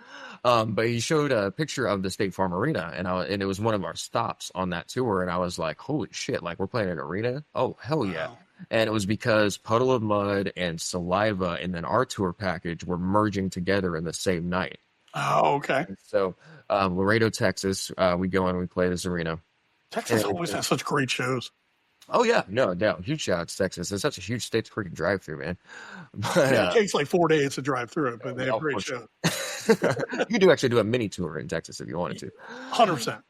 S3: but he showed a picture of the State Farm Arena, and it was one of our stops on that tour, and I was like, "Holy shit! Like, we're playing an arena? Oh hell yeah!"
S2: Wow.
S3: And it was because Puddle of Mud and Saliva and then our tour package were merging together in the same night.
S2: Oh, okay.
S3: So Laredo, Texas, we go and we play this arena.
S2: Texas always has such great shows.
S3: Oh yeah, no doubt. Huge shout out to Texas. It's such a huge state to freaking drive through, man. But,
S2: it takes like 4 days to drive through it, but they have great shows.
S3: You do actually do a mini tour in Texas if you wanted to.
S2: 100%.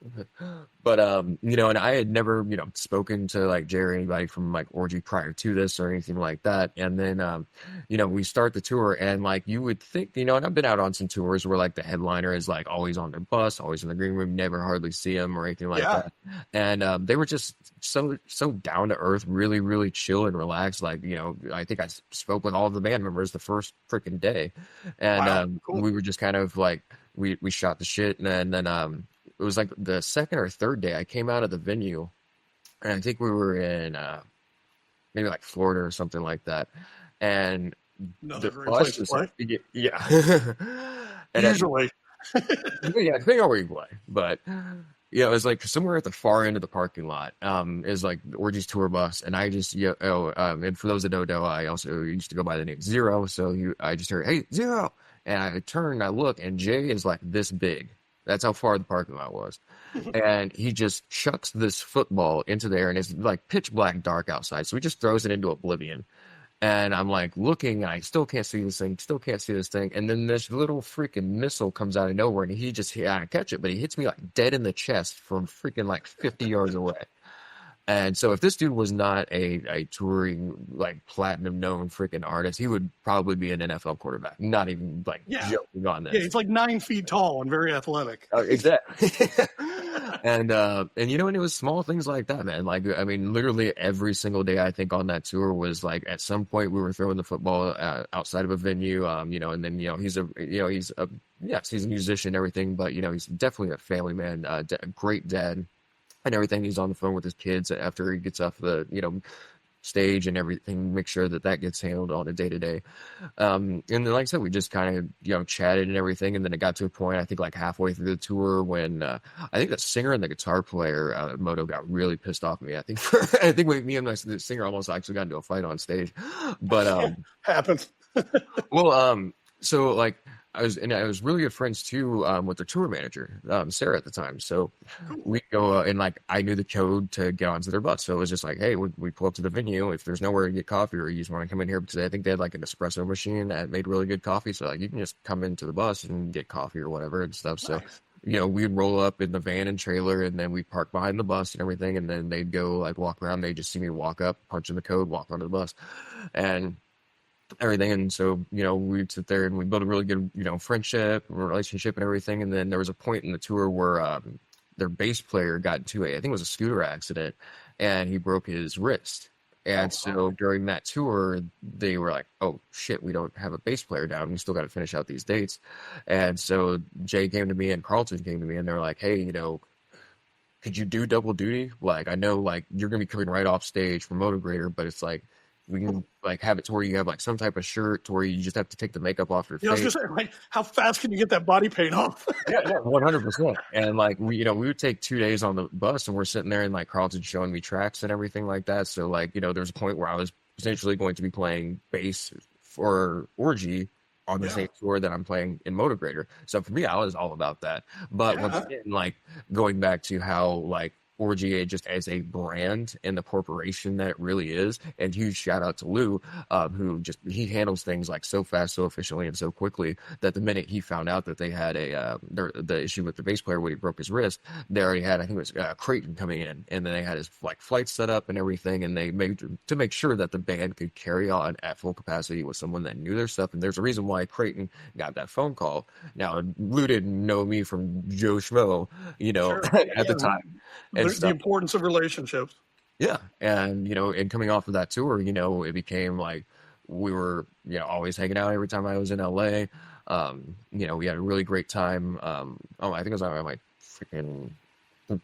S3: But and I had never, spoken to like Jerry or anybody from like Orgy prior to this or anything like that. And then we start the tour, and like you would think, and I've been out on some tours where like the headliner is like always on their bus, always in the green room, never hardly see them or anything like that. And they were just so down to earth, really, really chill and relaxed. Like, I think I spoke with all of the band members the first freaking day. And
S2: cool.
S3: We were just kind of like, we shot the shit. And then it was like the second or third day I came out of the venue, and I think we were in maybe like Florida or something like that. And
S2: Another
S3: the
S2: great
S3: bus
S2: place to play.
S3: Yeah. And
S2: Usually.
S3: yeah, depending on where you play. But it was like somewhere at the far end of the parking lot is like the Orgy's tour bus. And I just, and for those that don't know, I also used to go by the name Zero. So I just heard, "Hey, Zero." And I turn and I look, and Jay is like this big. That's how far the parking lot was. And he just chucks this football into there, and it's like pitch black dark outside. So he just throws it into oblivion. And I'm like looking, and I still can't see this thing, And then this little freaking missile comes out of nowhere, and I catch it, but he hits me like dead in the chest from freaking like 50 yards away. And so if this dude was not a touring, like platinum known freaking artist, he would probably be an NFL quarterback. Not even like joking on this.
S2: Yeah, he's like 9 feet tall and very athletic.
S3: Exactly. And you know, and it was small things like that, man. Like, I mean, literally every single day I think on that tour was like, at some point we were throwing the football outside of a venue, you know, and then, you know, yes, he's a musician and everything, but, you know, he's definitely a family man, great dad and everything. He's on the phone with his kids after he gets off the, you know, stage and everything, make sure that gets handled on a day to day. And then, like I said, we just kind of, you know, chatted and everything. And then it got to a point, I think like halfway through the tour when I think the singer and the guitar player, Moto, got really pissed off at me. I think me and the singer almost actually got into a fight on stage. But
S2: Happens.
S3: so like I was really good friends too with the tour manager, Sarah at the time. So we go and like I knew the code to get onto their bus. So it was just like, hey, we pull up to the venue. If there's nowhere to get coffee or you just want to come in here, because I think they had like an espresso machine that made really good coffee. So like you can just come into the bus and get coffee or whatever and stuff. So you know, we'd roll up in the van and trailer and then we'd park behind the bus and everything. And then they'd go like walk around. They'd just see me walk up, punch in the code, walk onto the bus. And everything. And so, you know, we'd sit there and we build a really good, you know, friendship, relationship and everything. And then there was a point in the tour where their bass player got into I think it was a scooter accident and he broke his wrist. And so during that tour, they were like, oh shit, we don't have a bass player down. We still got to finish out these dates. And so Jay came to me and Carlton came to me and they were like, hey, you know, could you do double duty? Like, I know like you're going to be coming right off stage for Motivator, but it's like, we can like have it to where you have like some type of shirt to where you just have to take the makeup off your face.
S2: I was just saying, like, how fast can you get that body paint off?
S3: Yeah, 100%. And like we would take 2 days on the bus, and we're sitting there, and like Carlton showing me tracks and everything like that. So like, you know, there's a point where I was potentially going to be playing bass for Orgy on the same tour that I'm playing in Motivator. So for me, I was all about that. But once again, like going back to how like Orgy just as a brand and the corporation that it really is. And huge shout out to Lou, who he handles things like so fast, so efficiently, and so quickly that the minute he found out that they had the issue with the bass player when he broke his wrist, they already had, I think it was Creighton coming in, and then they had his like flights set up and everything, and they made to make sure that the band could carry on at full capacity with someone that knew their stuff. And there's a reason why Creighton got that phone call. Now, Lou didn't know me from Joe Schmo, you know, at the time.
S2: The importance of relationships.
S3: Yeah. And, you know, and coming off of that tour, you know, it became like we were, you know, always hanging out every time I was in LA. You know, we had a really great time. I think it was on my freaking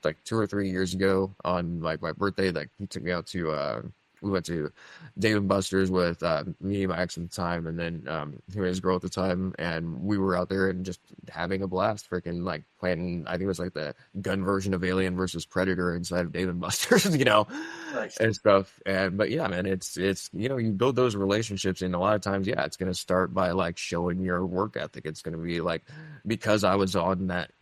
S3: like 2 or 3 years ago on like my birthday that he took me out to we went to Dave & Buster's with me and my ex at the time, and then him and his girl at the time, and we were out there and just having a blast, freaking like playing. I think it was like the gun version of Alien versus Predator inside of Dave & Buster's, you know, and stuff. But yeah, man, it's you know, you build those relationships, and a lot of times, yeah, it's gonna start by like showing your work ethic. It's gonna be like, because I was in that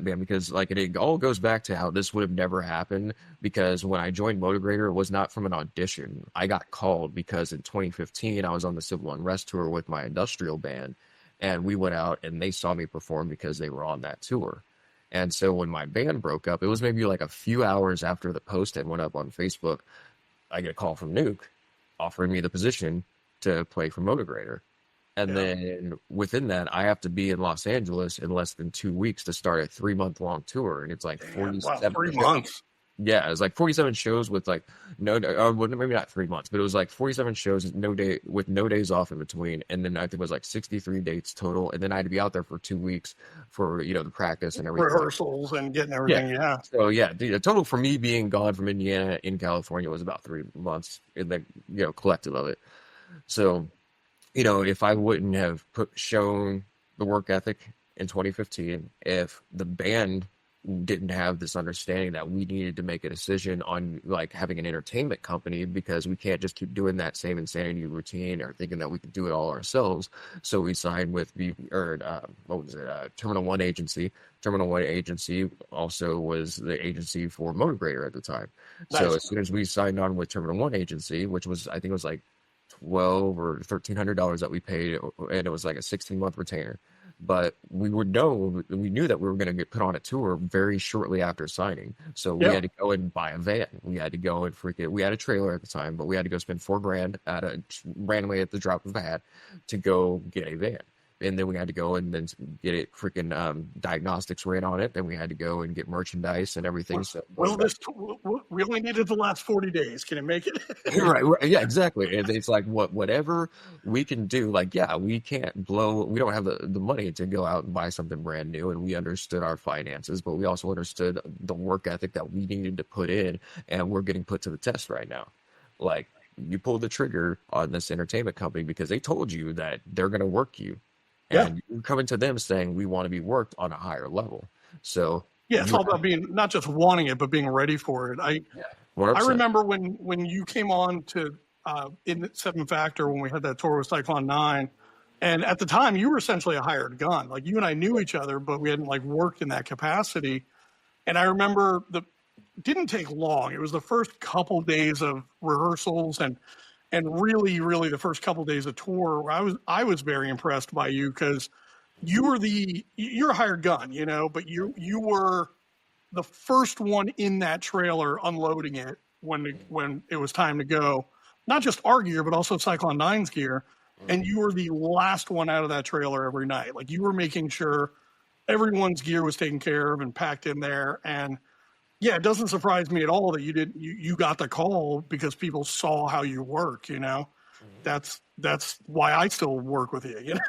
S3: band, because like it all goes back to how this would have never happened, because when I joined Motivator, it was not from an audition. I got called because in 2015 I was on the Civil Unrest tour with my industrial band, and we went out and they saw me perform because they were on that tour. And so when my band broke up, it was maybe like a few hours after the post had went up on Facebook, I get a call from Nuke offering me the position to play for Motivator. And then within that, I have to be in Los Angeles in less than 2 weeks to start a 3-month-long tour. And it's like 47
S2: 3 months.
S3: Yeah, it was like 47 shows with like well, maybe not 3 months, but it was like 47 shows with no days off in between. And then I think it was like 63 dates total. And then I had to be out there for 2 weeks for, you know, the practice and everything.
S2: Rehearsals and getting everything, yeah.
S3: So yeah, the total for me being gone from Indiana in California was about 3 months in the, you know, collective of it. So, you know, if I wouldn't have shown the work ethic in 2015, if the band didn't have this understanding that we needed to make a decision on like having an entertainment company, because we can't just keep doing that same insanity routine or thinking that we could do it all ourselves. So we signed with Terminal One Agency. Terminal One Agency also was the agency for Motivator at the time. Nice. So as soon as we signed on with Terminal One Agency, which was, I think it was like $1,200 or $1,300 that we paid, and it was like a 16-month retainer. But we knew that we were going to get put on a tour very shortly after signing. So we had to go and buy a van. We had to go and we had a trailer at the time, but we had to go spend $4,000 randomly at the drop of a hat to go get a van. and then we had to go and then get it freaking diagnostics ran on it. Then we had to go and get merchandise and everything. So
S2: well, we only needed the last 40 days. Can it make it?
S3: right, yeah, exactly. It's like whatever we can do. Like, yeah, we can't blow. We don't have the money to go out and buy something brand new, and we understood our finances, but we also understood the work ethic that we needed to put in, and we're getting put to the test right now. Like, you pulled the trigger on this entertainment company because they told you that they're going to work you,
S2: Yeah.
S3: and you're coming to them saying we want to be worked on a higher level. So
S2: Yeah, it's all about being not just wanting it, but being ready for it. I
S3: 100%.
S2: remember when you came on to in Seven Factor when we had that tour with Cyclone 9, and at the time you were essentially a hired gun. Like you and I knew each other, but we hadn't like worked in that capacity. And I remember didn't take long. It was the first couple days of rehearsals and really the first couple days of tour where I was very impressed by you because you're a hired gun, you know, but you were the first one in that trailer unloading it when it was time to go. Not just our gear, but also Cyclone 9's gear. And you were the last one out of that trailer every night. Like you were making sure everyone's gear was taken care of and packed in there. And yeah, it doesn't surprise me at all that you got the call because people saw how you work, you know. That's why I still work with you, you know.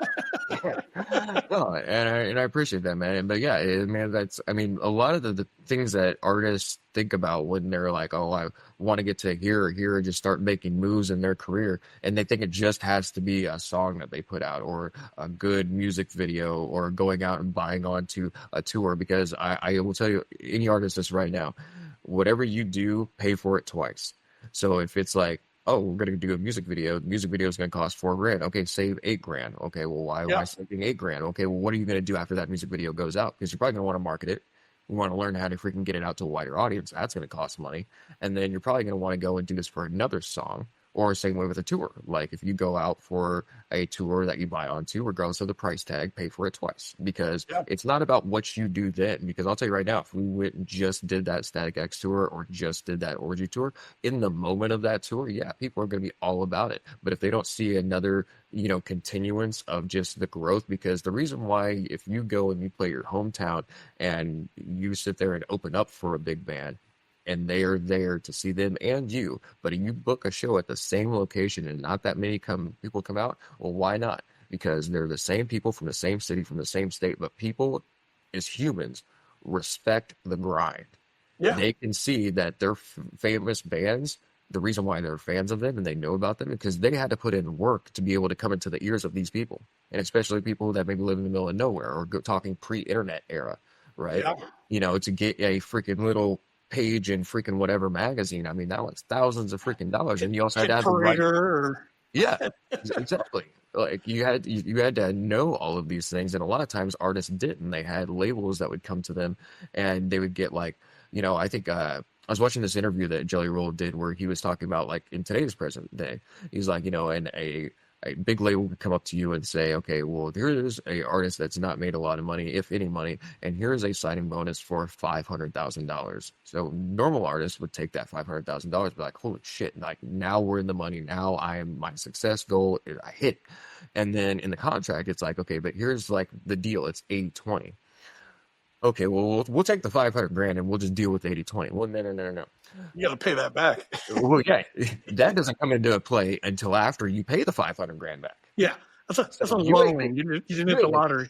S3: No, and I appreciate that, man. But yeah, man, I mean, a lot of the things that artists think about when they're like, oh, I want to get to here or here and just start making moves in their career, and they think it just has to be a song that they put out or a good music video or going out and buying onto a tour. Because I will tell you, any artist that's right now, whatever you do, pay for it twice. So if it's like, oh, we're going to do a music video. The music video is going to cost $4,000. Okay, save $8,000. Okay, well, why am I saving $8,000? Okay, well, what are you going to do after that music video goes out? Because you're probably going to want to market it. You want to learn how to freaking get it out to a wider audience. That's going to cost money. And then you're probably going to want to go and do this for another song. Or same way with a tour. Like if you go out for a tour that you buy onto, regardless of the price tag, pay for it twice. Because it's not about what you do then. Because I'll tell you right now, if we went and just did that Static X tour or just did that Orgy tour, in the moment of that tour, yeah, people are going to be all about it. But if they don't see another, you know, continuance of just the growth, because the reason why if you go and you play your hometown and you sit there and open up for a big band, and they are there to see them and you, but you book a show at the same location and not that many people come out, well, why not? Because they're the same people from the same city, from the same state, but people as humans respect the grind. Yeah. They can see that their famous bands, the reason why they're fans of them and they know about them, because they had to put in work to be able to come into the ears of these people, and especially people that maybe live in the middle of nowhere or talking pre-internet era, right? Yeah. You know, to get a freaking little page in freaking whatever magazine. I mean, that was thousands of freaking dollars, and you also had to have the right. Yeah, exactly. Like you had to know all of these things, and a lot of times artists didn't. They had labels that would come to them, and they would get like, you know, I think I was watching this interview that Jelly Roll did where he was talking about like in today's present day, he's like, you know, and a big label would come up to you and say, okay, well, here's a artist that's not made a lot of money, if any money, and here's a signing bonus for $500,000. So normal artists would take that $500,000, be like, holy shit, like now we're in the money. Now my success goal, I hit. And then in the contract, it's like, okay, but here's like the deal. It's 80-20. Okay, well, we'll take the $500,000 and we'll just deal with 80-20. Well, no.
S2: You got to pay that back.
S3: Well, yeah, that doesn't come into play until after you pay the $500,000 back.
S2: Yeah, that's lonely. You didn't hit the lottery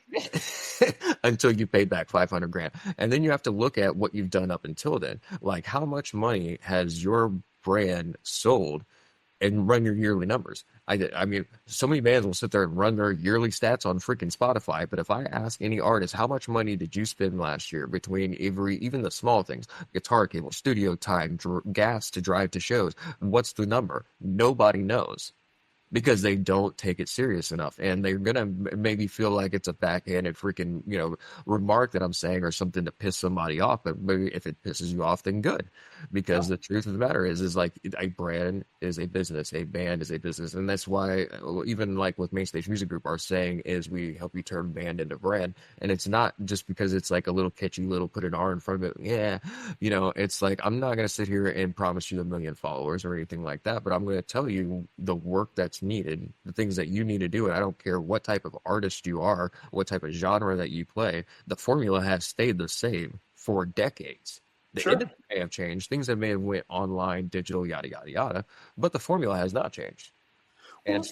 S3: until you pay back $500,000, and then you have to look at what you've done up until then. Like, how much money has your brand sold? And run your yearly numbers. I mean, so many bands will sit there and run their yearly stats on freaking Spotify. But if I ask any artist, how much money did you spend last year between even the small things, guitar cable, studio time, gas to drive to shows, what's the number? Nobody knows. Because they don't take it serious enough, and they're gonna maybe feel like it's a backhanded freaking remark that I'm saying or something to piss somebody off. But maybe if it pisses you off, then good. because the truth of the matter is like a brand is a business, a band is a business. And that's why even like with Mainstage Music Group, our saying is we help you turn band into brand. And it's not just because it's like a little catchy little put an R in front of it. Yeah. It's like, I'm not going to sit here and promise you 1 million followers or anything like that, but I'm going to tell you the work that's needed, the things that you need to do. And I don't care what type of artist you are, what type of genre that you play, the formula has stayed the same for decades. The industry may have changed, things that may have went online, digital, yada, yada, yada, but the formula has not changed. And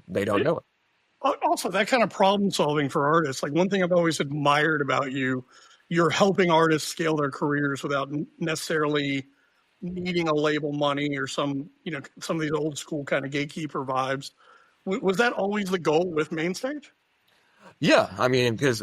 S3: they don't know it.
S2: Also, that kind of problem solving for artists, like one thing I've always admired about you, you're helping artists scale their careers without necessarily needing a label money or some of these old school kind of gatekeeper vibes. Was that always the goal with Mainstage?
S3: Yeah, I mean, because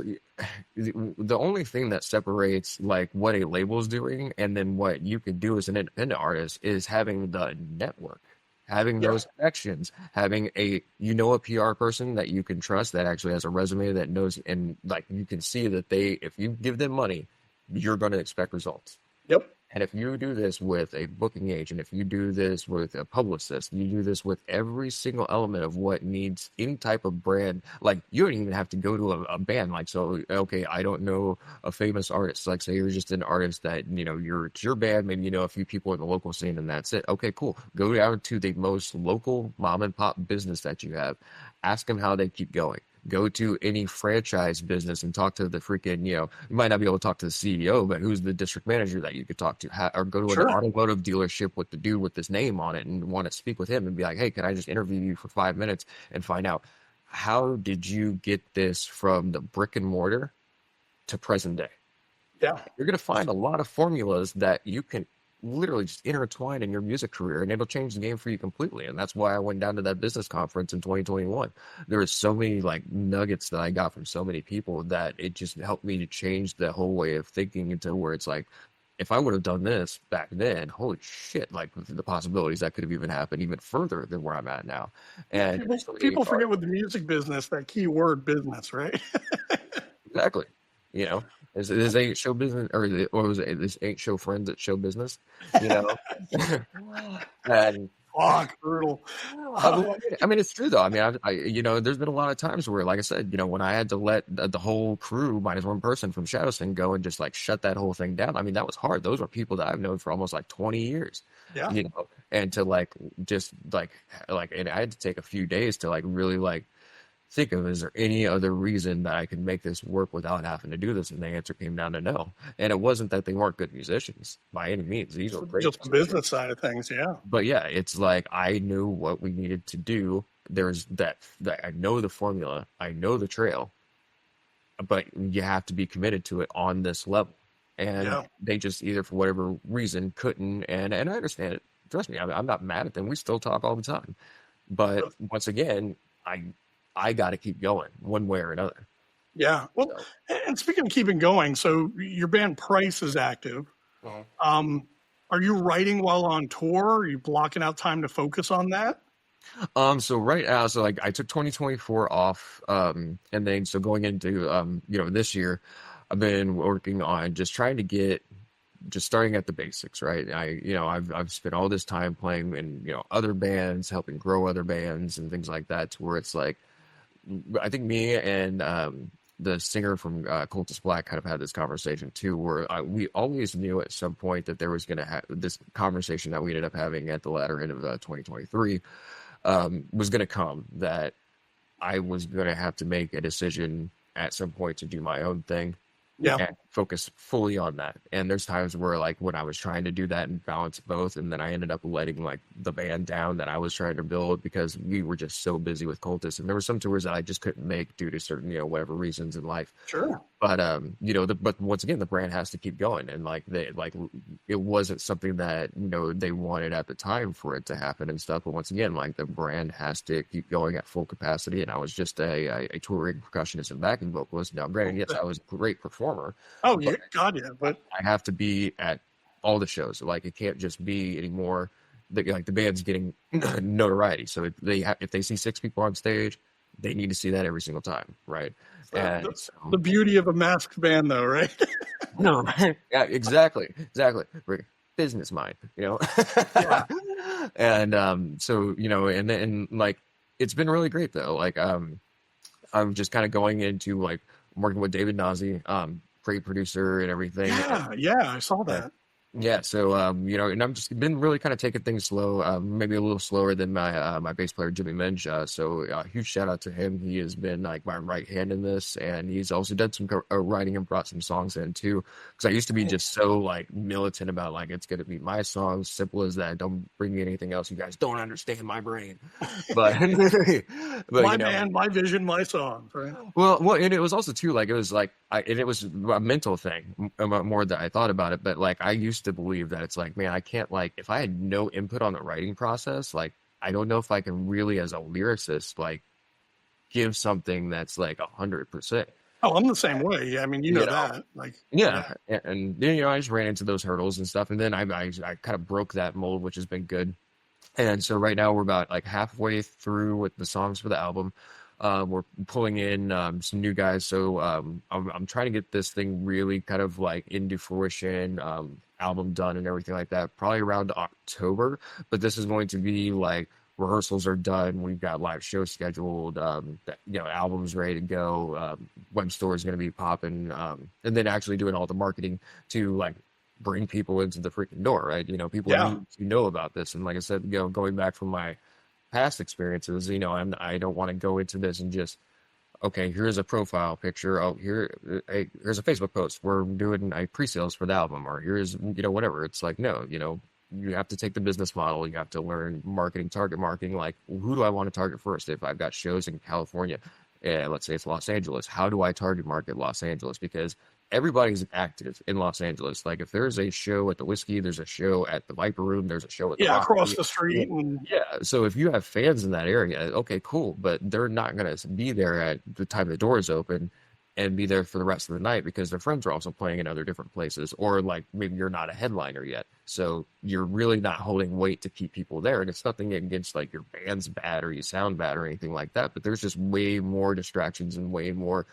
S3: the only thing that separates like what a label's doing and then what you can do as an independent artist is having the network, having those connections, having a PR person that you can trust that actually has a resume that knows, and like you can see that if you give them money, you're going to expect results.
S2: Yep.
S3: And if you do this with a booking agent, if you do this with a publicist, you do this with every single element of what needs any type of brand, like you don't even have to go to a band. Like, so, okay, I don't know a famous artist. Like, say you're just an artist that, it's your band, maybe you know a few people in the local scene and that's it. Okay, cool. Go down to the most local mom and pop business that you have. Ask them how they keep going. Go to any franchise business and talk to the freaking, you might not be able to talk to the CEO, but who's the district manager that you could talk to? Or go to an automotive dealership with the dude with this name on it and want to speak with him and be like, hey, can I just interview you for 5 minutes and find out how did you get this from the brick and mortar to present day?
S2: Yeah.
S3: You're going to find a lot of formulas that you can literally just intertwine in your music career, and it'll change the game for you completely. And that's why I went down to that business conference in 2021. There was so many like nuggets that I got from so many people that it just helped me to change the whole way of thinking into where it's like, if I would have done this back then, holy shit, like the possibilities that could have even happened even further than where I'm at now. And
S2: people forget with the music business, that key word business, right?
S3: Exactly. This ain't show business, or was it? This ain't show friends at show business, and
S2: brutal.
S3: I mean, it's true though. I mean, there's been a lot of times where, like I said, when I had to let the whole crew minus one person from Shadow Sing go and just like shut that whole thing down. I mean, that was hard. Those were people that I've known for almost like 20 years.
S2: Yeah.
S3: And to like just like, and I had to take a few days to like really like think of, is there any other reason that I could make this work without having to do this? And the answer came down to no. And it wasn't that they weren't good musicians by any means. These were great.
S2: Just the business side of things, yeah.
S3: But yeah, it's like I knew what we needed to do. There's that I know the formula, I know the trail, but you have to be committed to it on this level. And they just either for whatever reason couldn't. And I understand it. Trust me, I'm not mad at them. We still talk all the time. But once again, I got to keep going one way or another.
S2: Yeah. Well, and speaking of keeping going, so your band Price is active. Are you writing while on tour? Are you blocking out time to focus on that?
S3: So right now, so like I took 2024 off, and then so going into this year, I've been working on just trying to get just starting at the basics, right? I've spent all this time playing in other bands, helping grow other bands and things like that, to where it's like I think me and the singer from Cultus Black kind of had this conversation too, where we always knew at some point that there was going to have this conversation that we ended up having at the latter end of 2023 was going to come, that I was going to have to make a decision at some point to do my own thing. And focus fully on that. And there's times where like when I was trying to do that and balance both, and then I ended up letting like the band down that I was trying to build because we were just so busy with Cultus, and there were some tours that I just couldn't make due to certain whatever reasons in life.
S2: Sure.
S3: But but once again, the brand has to keep going, and like it wasn't something that they wanted at the time for it to happen and stuff. But once again, like the brand has to keep going at full capacity, and I was just a touring percussionist and backing vocalist. Now, granted, yes, I was a great performer.
S2: Oh, yeah, God, yeah, but
S3: I have to be at all the shows. Like it can't just be anymore. Like the band's getting notoriety, so if they see 6 people on stage, they need to see that every single time, right? And
S2: the beauty of a masked band, though, right?
S3: No, yeah, exactly. business mind,
S2: Yeah.
S3: and so and like it's been really great though. Like I'm just kind of going into like working with David Nazi, great producer and everything.
S2: Yeah, I saw
S3: And,
S2: that.
S3: yeah, so and I'm just been really kind of taking things slow, maybe a little slower than my bass player Jimmy Minge. So huge shout out to him. He has been like my right hand in this, and he's also done some writing and brought some songs in too. Because I used to be just so like militant about like it's gonna be my songs, simple as that. Don't bring me anything else. You guys don't understand my brain, but but
S2: My band, my vision, my songs, right?
S3: well, and it was also too like it was like and it was a mental thing more that I thought about it. But like I used to believe that it's like, man, I can't like if I had no input on the writing process, like I don't know if I can really as a lyricist like give something that's like 100%.
S2: Oh, I'm the same way. Yeah, I mean, you know that. Like,
S3: Yeah, and then I just ran into those hurdles and stuff, and then I kind of broke that mold, which has been good. And so right now we're about like halfway through with the songs for the album. We're pulling in some new guys, so I'm trying to get this thing really kind of like into fruition, album done and everything like that, probably around October. But this is going to be like rehearsals are done. We've got live shows scheduled. Albums ready to go. Web store is going to be popping, and then actually doing all the marketing to like bring people into the freaking door, right? People need to know about this. And like I said, going back from my past experiences, I don't want to go into this and just, okay, here's a profile picture. Oh, here's a Facebook post. We're doing a pre-sales for the album, or here's, whatever. It's like, no, you have to take the business model. You have to learn marketing, target marketing. Like, who do I want to target first? If I've got shows in California, let's say it's Los Angeles, how do I target market Los Angeles? Because everybody's active in Los Angeles. Like if there's a show at the Whiskey, there's a show at the Viper Room, there's a show at the Rocky.
S2: Across the street.
S3: Yeah. So if you have fans in that area, okay, cool. But they're not going to be there at the time the doors open and be there for the rest of the night because their friends are also playing in other different places, or like maybe you're not a headliner yet. So you're really not holding weight to keep people there. And it's nothing against like your band's bad or you sound bad or anything like that, but there's just way more distractions and way more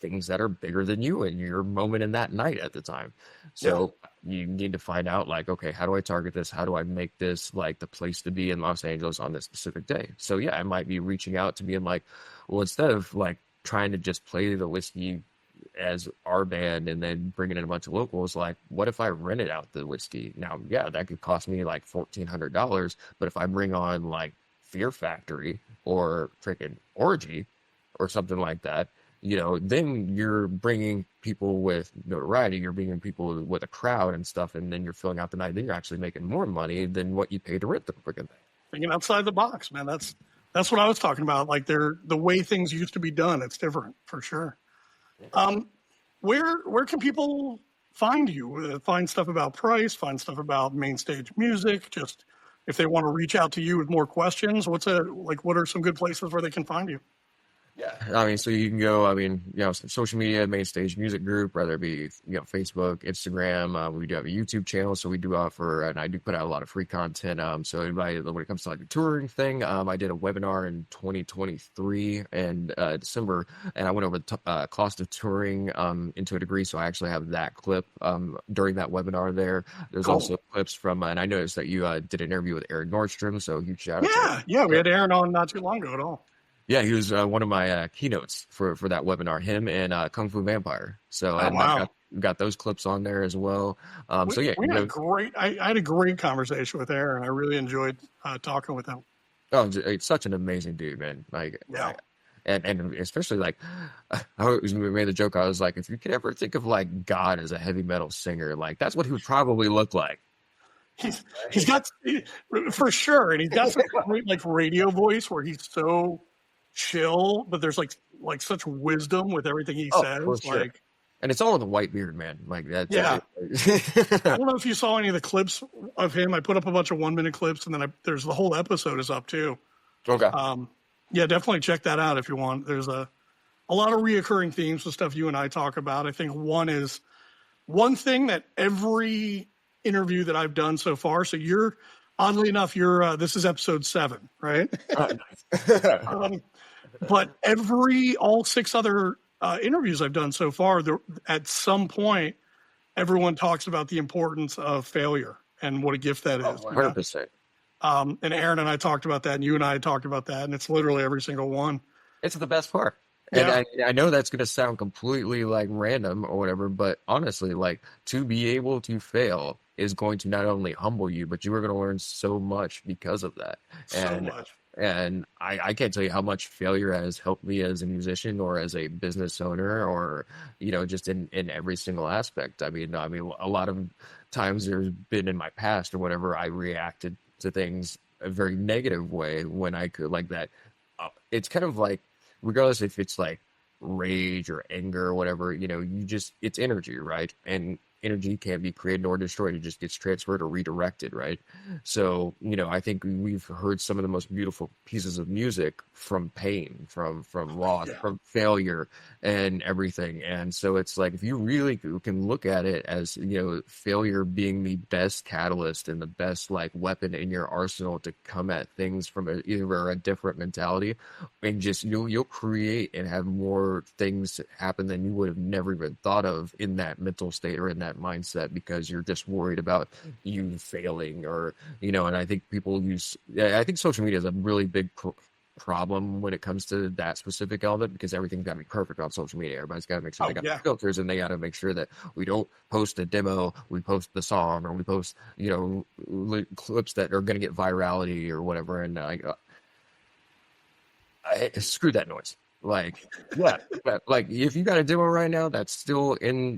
S3: things that are bigger than you and your moment in that night at the time. So you need to find out like, okay, how do I target this? How do I make this like the place to be in Los Angeles on this specific day? So I might be reaching out to being like, well, instead of like trying to just play the Whiskey as our band and then bringing in a bunch of locals, like what if I rented out the Whiskey? Now, that could cost me like $1,400, but if I bring on like Fear Factory or freaking Orgy or something like that, then you're bringing people with notoriety, you're bringing people with a crowd and stuff, and then you're filling out the night. Then you're actually making more money than what you pay to rent the freaking thing.
S2: Thinking outside the box, man. That's what I was talking about. Like the way things used to be done. It's different for sure. Where can people find you? Find stuff about Price, find stuff about main stage music. Just if they want to reach out to you with more questions, what are some good places where they can find you?
S3: Yeah, I mean, so you can go, social media, Main Stage Music Group, whether it be, Facebook, Instagram. We do have a YouTube channel, so we do offer, and I do put out a lot of free content. So anybody, when it comes to like the touring thing, I did a webinar in 2023 and December, and I went over the cost of touring into a degree. So I actually have that clip during that webinar there. There's also clips from, and I noticed that you did an interview with Aaron Nordstrom, so huge shout out.
S2: Yeah, we had Aaron on not too long ago at all.
S3: Yeah, he was one of my keynotes for that webinar, him and Kung Fu Vampire. So I got those clips on there as well.
S2: I had a great conversation with Aaron. I really enjoyed talking with him.
S3: Oh, it's such an amazing dude, man. And especially like, I always made the joke. I was like, if you could ever think of like God as a heavy metal singer, like that's what he would probably look like.
S2: He's got for sure, and he's got some great like radio voice where he's so chill, but there's like such wisdom with everything he says.
S3: Sure. Like, and it's all in the white beard, man. Like that.
S2: Yeah. I don't know if you saw any of the clips of him. I put up a bunch of 1-minute clips, and then there's the whole episode is up too.
S3: Okay.
S2: Definitely check that out if you want. There's a lot of reoccurring themes with stuff you and I talk about. I think one thing that every interview that I've done so far. So oddly enough, this is episode 7, right? But all 6 other interviews I've done so far, at some point, everyone talks about the importance of failure and what a gift that
S3: Oh,
S2: is.
S3: 100%.
S2: And Aaron and I talked about that, and you and I talked about that, and it's literally every single one.
S3: It's the best part. And
S2: Yeah.
S3: I know that's going to sound completely like random or whatever, but honestly, like to be able to fail is going to not only humble you, but you are going to learn so much because of that.
S2: So
S3: And
S2: much.
S3: I can't tell you how much failure has helped me as a musician or as a business owner or, just in every single aspect. I mean, a lot of times there's been in my past or whatever, I reacted to things a very negative way when I could like that. It's kind of like, regardless if it's like rage or anger or whatever, it's energy, right? And energy can't be created nor destroyed. It just gets transferred or redirected, right? So, I think we've heard some of the most beautiful pieces of music from pain, from loss,
S2: Yeah.
S3: from failure and everything. And so it's like if you really can look at it as, failure being the best catalyst and the best like weapon in your arsenal to come at things from either a different mentality and just you'll create and have more things happen than you would have never even thought of in that mental state or in that mindset because you're just worried about you failing or and I think social media is a really big problem when it comes to that specific element because everything's got to be perfect on social media. Everybody's got to make sure
S2: Oh,
S3: they got
S2: yeah.
S3: filters and they got to make sure that we don't post a demo, we post the song or we post clips that are going to get virality or whatever. And screw that noise. Like, yeah, like if you got a demo right now that's still in,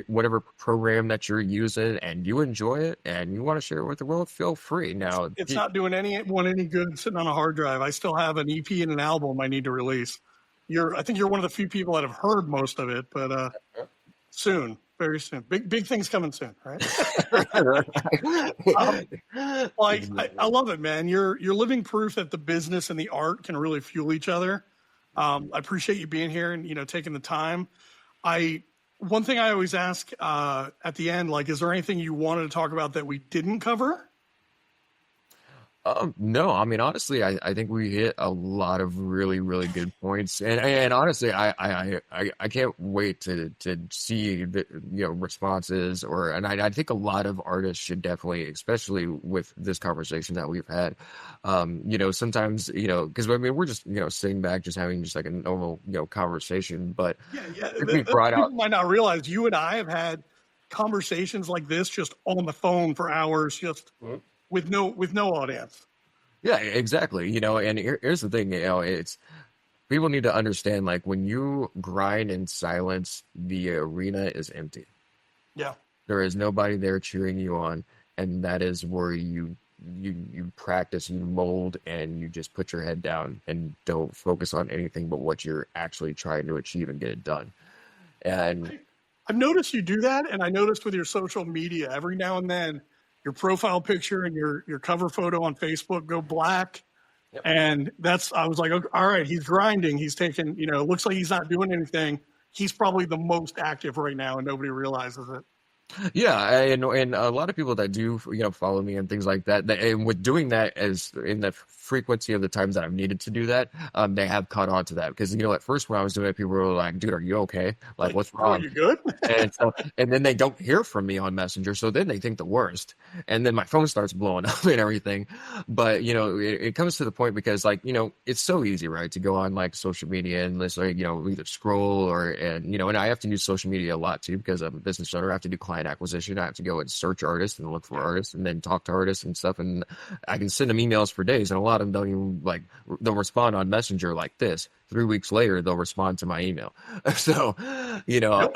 S3: whatever program that you're using and you enjoy it and you want to share it with the world, feel free. Now,
S2: It's not doing anyone any good sitting on a hard drive. I still have an EP and an album I need to release. I think you're one of the few people that have heard most of it, but soon, very soon. Big things coming soon, right? um, I love it, man. You're living proof that the business and the art can really fuel each other. I appreciate you being here and taking the time. One thing I always ask at the end, like, is there anything you wanted to talk about that we didn't cover?
S3: No, I mean honestly, I think we hit a lot of really, really good points, and honestly, I can't wait to see the responses and I think a lot of artists should definitely, especially with this conversation that we've had, sometimes because I mean we're just sitting back, just having just like a normal conversation, but
S2: Yeah.
S3: if we brought
S2: People
S3: out
S2: might not realize you and I have had conversations like this just on the phone for hours, just with no audience.
S3: yeah, exactly, and here's the thing, it's people need to understand like when you grind in silence, the arena is empty.
S2: Yeah.
S3: There is nobody there cheering you on, and that is where you practice, you mold, and you just put your head down and don't focus on anything but what you're actually trying to achieve and get it done. And
S2: I've noticed you do that, and I noticed with your social media, every now and then, your profile picture and your cover photo on Facebook go black.
S3: Yep.
S2: And I was like, okay, all right, he's grinding. He's taking, it looks like he's not doing anything. He's probably the most active right now, and nobody realizes it.
S3: yeah, and a lot of people that do follow me and things like that, and with doing that as in the frequency of the times that I've needed to do that, they have caught on to that because at first when I was doing it, people were like, "Dude, are you okay? Like, what's
S2: Are
S3: wrong?
S2: you good?"
S3: And then they don't hear from me on Messenger, so then they think the worst, and then my phone starts blowing up and everything. But it comes to the point because it's so easy, right, to go on like social media and let's either scroll and I have to use social media a lot too because I'm a business owner. I have to do client acquisition. I have to go and search artists and look for artists and then talk to artists and stuff. And I can send them emails for days, and a lot of them don't even they'll respond on Messenger like this. 3 weeks later, they'll respond to my email. So,
S2: Yep.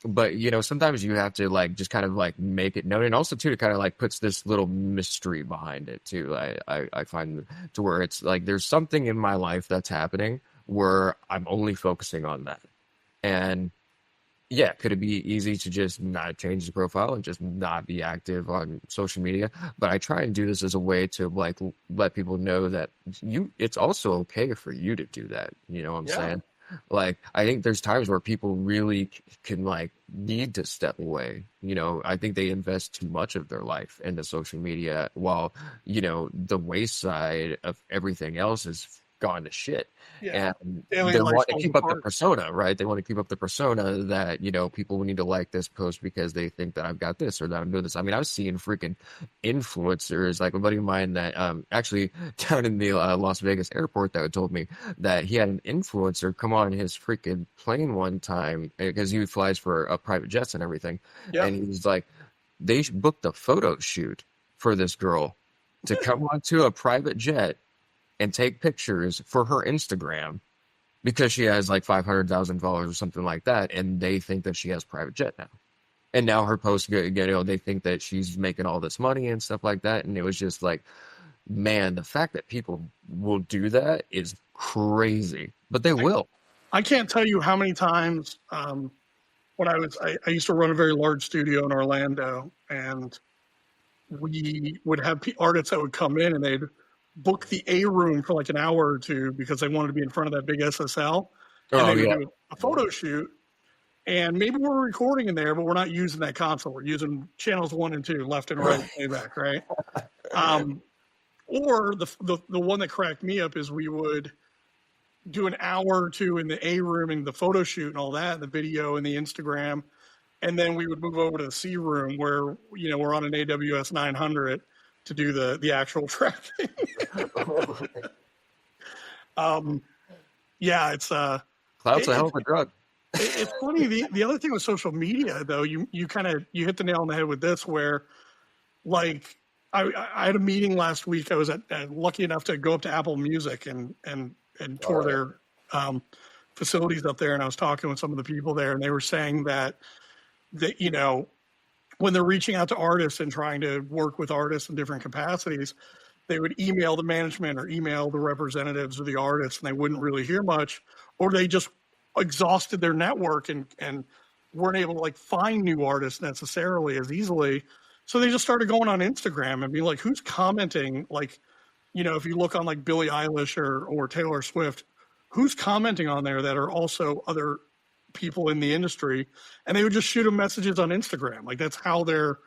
S3: but sometimes you have to just kind of make it known, and also too, to kind of puts this little mystery behind it too. I find to where it's like there's something in my life that's happening where I'm only focusing on that, and yeah, could it be easy to just not change the profile and just not be active on social media? But I try and do this as a way to let people know that it's also okay for you to do that. You know what I'm saying? I think there's times where people really can need to step away. I think they invest too much of their life into social media while, the wayside of everything else is gone to shit.
S2: Yeah.
S3: And
S2: Daily
S3: they
S2: life
S3: want to
S2: falls
S3: keep up the
S2: apart.
S3: persona, right? They want to keep up the persona that, people will need to like this post because they think that I've got this or that I'm doing this. I mean, I was seeing freaking influencers, like a buddy of mine that actually down in the Las Vegas airport that told me that he had an influencer come on his freaking plane one time because he flies for private jets and everything.
S2: Yeah.
S3: And he was like, they booked a photo shoot for this girl to come onto a private jet and take pictures for her Instagram because she has like 500,000 followers or something like that, and they think that she has private jet now. And now her posts, they think that she's making all this money and stuff like that. And it was just like, man, the fact that people will do that is crazy, but they will.
S2: I can't tell you how many times when I used to run a very large studio in Orlando, and we would have artists that would come in and they'd book the A room for like an hour or two because they wanted to be in front of that big SSL, and
S3: Oh
S2: they would
S3: yeah.
S2: do a photo shoot. And maybe we're recording in there, but we're not using that console. We're using channels 1 and 2, left and right playback, right? Or the one that cracked me up is we would do an hour or two in the A room and the photo shoot and all that, the video and the Instagram, and then we would move over to the C room where we're on an AWS 900 to do the actual tracking. Yeah, it's
S3: Cloud's a hell of a drug.
S2: It's funny. The other thing with social media, though, you hit the nail on the head with this, where like I had a meeting last week. I was lucky enough to go up to Apple Music and tour their facilities up there, and I was talking with some of the people there, and they were saying that when they're reaching out to artists and trying to work with artists in different capacities, they would email the management or email the representatives of the artists, and they wouldn't really hear much, or they just exhausted their network and weren't able to like find new artists necessarily as easily. So they just started going on Instagram and being like, who's commenting? Like, if you look on like Billie Eilish or Taylor Swift, who's commenting on there that are also other people in the industry? And they would just shoot them messages on Instagram. Like that's how they're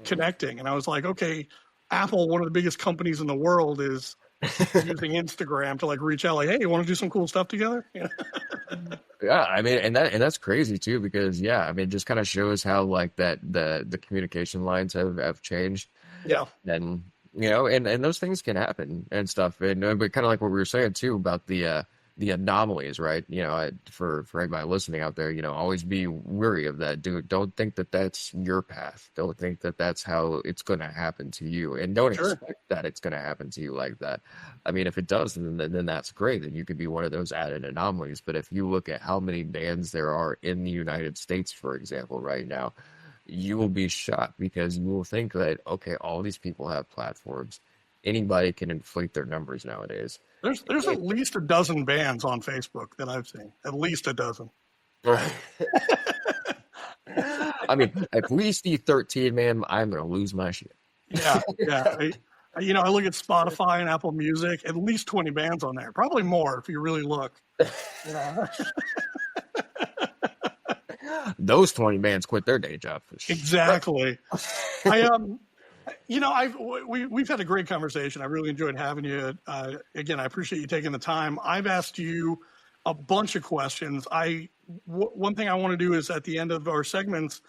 S2: connecting. And I was like, okay, Apple, one of the biggest companies in the world, is using Instagram to like reach out, like, hey, you want to do some cool stuff together?
S3: Yeah, I mean, and that's crazy too, because I mean, it just kind of shows how like that the communication lines have changed.
S2: Yeah.
S3: And and those things can happen and stuff. And but kind of like what we were saying too about the anomalies, right? For everybody listening out there, always be wary of that. Don't think that that's your path. Don't think that that's how it's going to happen to you, and don't expect that it's going to happen to you like that. I mean, if it does, then that's great. Then you could be one of those added anomalies. But if you look at how many bands there are in the United States, for example, right now, you will be shocked because you will think that, okay, all these people have platforms. Anybody can inflate their numbers nowadays.
S2: There's at least a dozen bands on Facebook that I've seen. At least a dozen.
S3: I mean, if we see 13, man, I'm going to lose my shit.
S2: Yeah. I look at Spotify and Apple Music, at least 20 bands on there. Probably more if you really look.
S3: Those 20 bands quit their day job for sure.
S2: Exactly. We've had a great conversation. I really enjoyed having you. Again, I appreciate you taking the time. I've asked you a bunch of questions. One thing I want to do is at the end of our segments,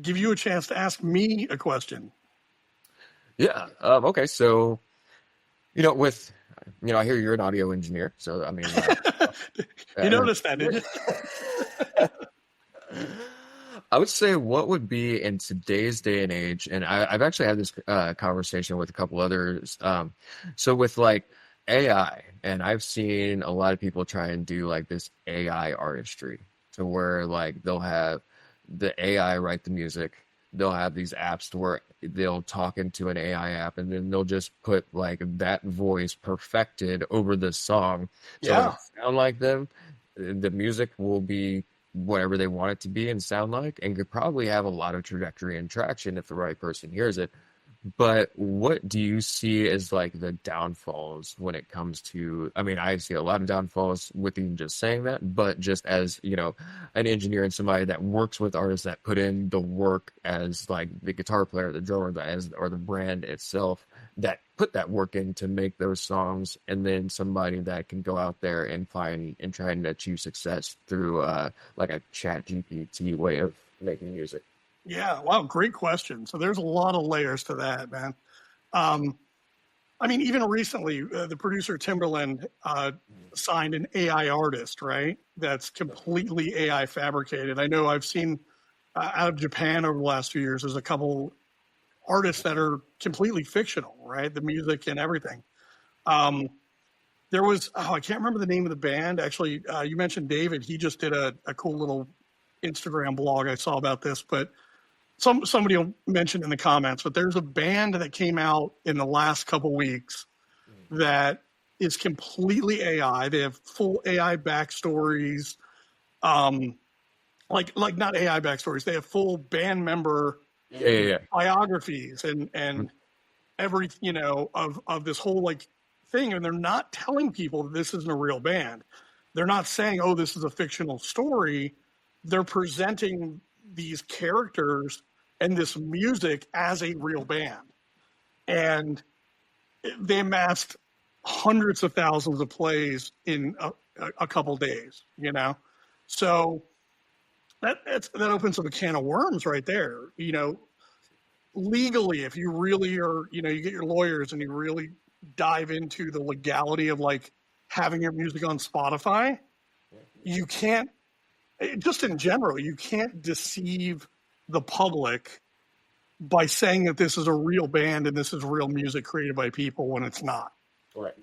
S2: give you a chance to ask me a question.
S3: Yeah. Okay. So, I hear you're an audio engineer. So, I mean,
S2: you noticed that, didn't you?
S3: I would say what would be in today's day and age, and I've actually had this conversation with a couple others. So with like AI, and I've seen a lot of people try and do like this AI artistry to where like they'll have the AI write the music. They'll have these apps to where they'll talk into an AI app and then they'll just put like that voice perfected over the song. So it'll sound like them. The music will be whatever they want it to be and sound like, and could probably have a lot of trajectory and traction if the right person hears it. But what do you see as like the downfalls when it comes to, I mean, I see a lot of downfalls with even just saying that, but just as, an engineer and somebody that works with artists that put in the work as like the guitar player, the drummer, or the brand itself, that put that work in to make those songs, and then somebody that can go out there and find and try and achieve success through like a chat GPT way of making music?
S2: Yeah, wow, great question. So there's a lot of layers to that, man. Um, I mean, even recently, the producer Timberland signed an AI artist, right? That's completely AI fabricated. I know I've seen out of Japan over the last few years, there's a couple artists that are completely fictional, right? The music and everything. Um, there was, oh, I can't remember the name of the band. Actually, you mentioned David. He just did a cool little Instagram blog I saw about this, but somebody will mention in the comments, but there's a band that came out in the last couple weeks that is completely AI. They have full AI backstories, like not AI backstories. They have full band member
S3: Yeah.
S2: biographies and every of this whole like thing, and they're not telling people that this isn't a real band. They're not saying, "Oh, this is a fictional story." They're presenting these characters and this music as a real band, and they amassed hundreds of thousands of plays in a couple days. So that opens up a can of worms right there. Legally, if you really are, you get your lawyers and you really dive into the legality of like having your music on Spotify, you can't, just in general, you can't deceive the public by saying that this is a real band and this is real music created by people when it's not.
S3: Right.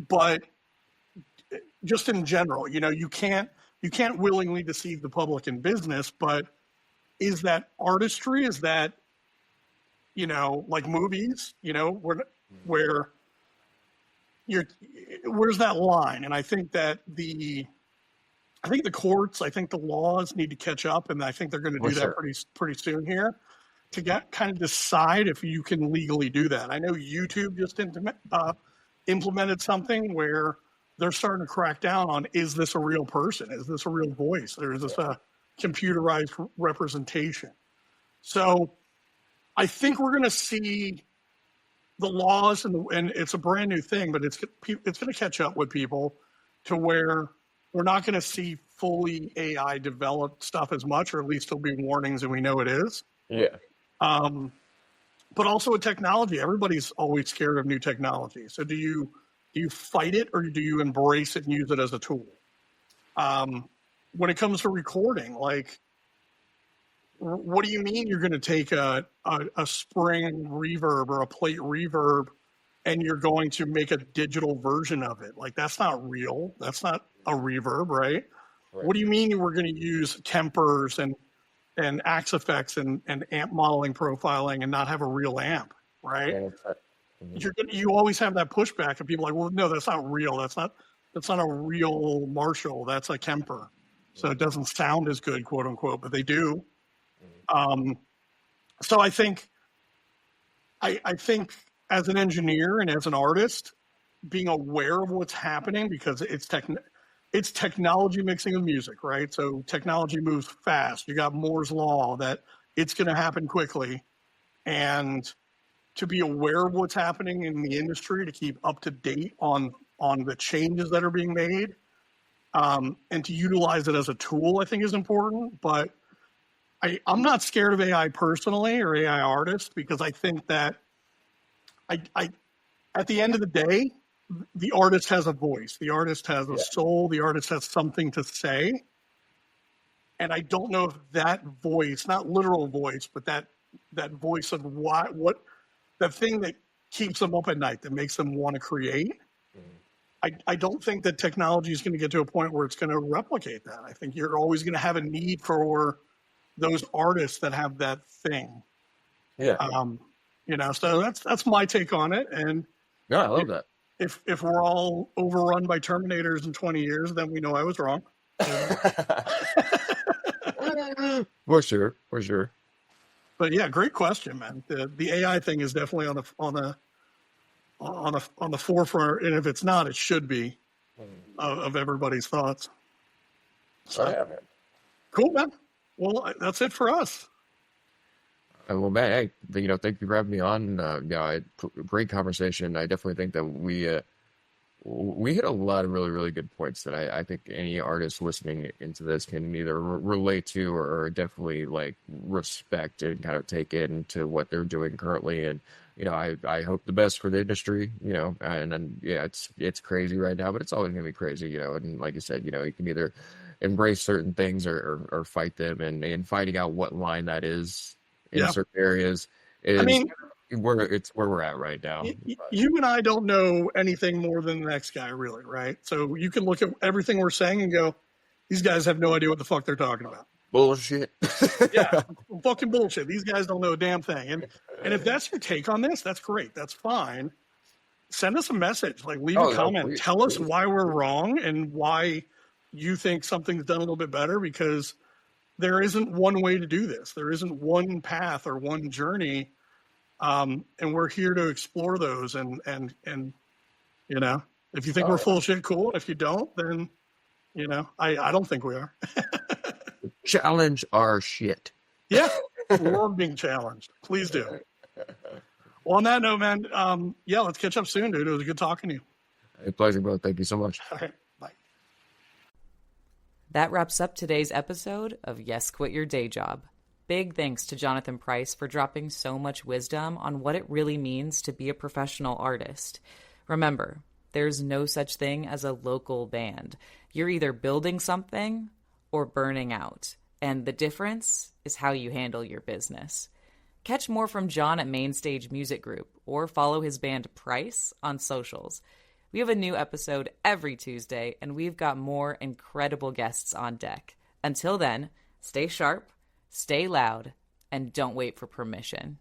S2: But just in general, you can't willingly deceive the public in business, but is that artistry? Is that, like movies, where where's that line? And I think that the courts, I think the laws need to catch up, and I think they're going to do that pretty soon here to kind of decide if you can legally do that. I know YouTube just implemented something where they're starting to crack down on, is this a real person? Is this a real voice? Or is this a computerized representation? So I think we're going to see the laws, and it's a brand new thing, but it's going to catch up with people to where we're not going to see fully AI developed stuff as much, or at least there'll be warnings and we know it is.
S3: Yeah.
S2: But also with technology, everybody's always scared of new technology. So do you fight it, or do you embrace it and use it as a tool? When it comes to recording, like, what do you mean you're going to take a spring reverb or a plate reverb and you're going to make a digital version of it? Like, that's not real. That's not a reverb, right? What do you mean you were going to use tempers and Axe effects and amp modeling profiling and not have a real amp, right? You always have that pushback, and people are like, well, no, that's not real. That's not a real Marshall. That's a Kemper. So it doesn't sound as good, quote unquote, but they do. So I think as an engineer and as an artist, being aware of what's happening, because it's technology mixing with music, right? So technology moves fast. You got Moore's law that it's going to happen quickly, and to be aware of what's happening in the industry, to keep up to date on the changes that are being made, and to utilize it as a tool, I think is important. But I'm not scared of AI personally, or AI artists, because I think that I at the end of the day, the artist has a voice. The artist has a soul. The artist has something to say. And I don't know if that voice, not literal voice, but that voice of what the thing that keeps them up at night, that makes them want to create. I don't think that technology is going to get to a point where it's going to replicate that. I think you're always going to have a need for those artists that have that thing.
S3: Yeah.
S2: So that's my take on it. And
S3: yeah, I love that.
S2: If we're all overrun by Terminators in 20 years, then we know I was wrong.
S3: For sure.
S2: But yeah, great question, man. The AI thing is definitely on the forefront, and if it's not, it should be of everybody's thoughts. So,
S3: yeah, man.
S2: Cool, man. Well, that's it for us.
S3: Well, man, hey, thank you for having me on. Great conversation. I definitely think that we hit a lot of really, really good points that I think any artist listening into this can either relate to or definitely like respect and kind of take into what they're doing currently. And I hope the best for the industry. And yeah, it's crazy right now, but it's always gonna be crazy. And like I said, you can either embrace certain things or fight them, and finding out what line that is in
S2: Yeah.
S3: certain areas
S2: I
S3: is
S2: mean,
S3: where we're at right now.
S2: you and I don't know anything more than the next guy, really, right? So you can look at everything we're saying and go, these guys have no idea what the fuck they're talking about.
S3: Bullshit.
S2: Yeah, fucking bullshit. These guys don't know a damn thing. And if that's your take on this, that's great. That's fine. Send us a message. Like, leave a comment.
S3: Please,
S2: Tell us why we're wrong and why you think something's done a little bit better, because there isn't one way to do this. There isn't one path or one journey. And we're here to explore those. And if you think we're full of shit, cool. If you don't, then, I don't think we are.
S3: Challenge our shit.
S2: Yeah. Love being challenged. Please do. Well, on that note, man, let's catch up soon, dude. It was good talking to you.
S3: A pleasure, bro. Thank you so much.
S2: All right. Bye.
S1: That wraps up today's episode of Yes, Quit Your Day Job. Big thanks to Jonathan Price for dropping so much wisdom on what it really means to be a professional artist. Remember, there's no such thing as a local band. You're either building something or burning out, and the difference is how you handle your business. Catch more from John at Mainstage Music Group or follow his band Price on socials. We have a new episode every Tuesday, and we've got more incredible guests on deck. Until then, stay sharp, stay loud, and don't wait for permission.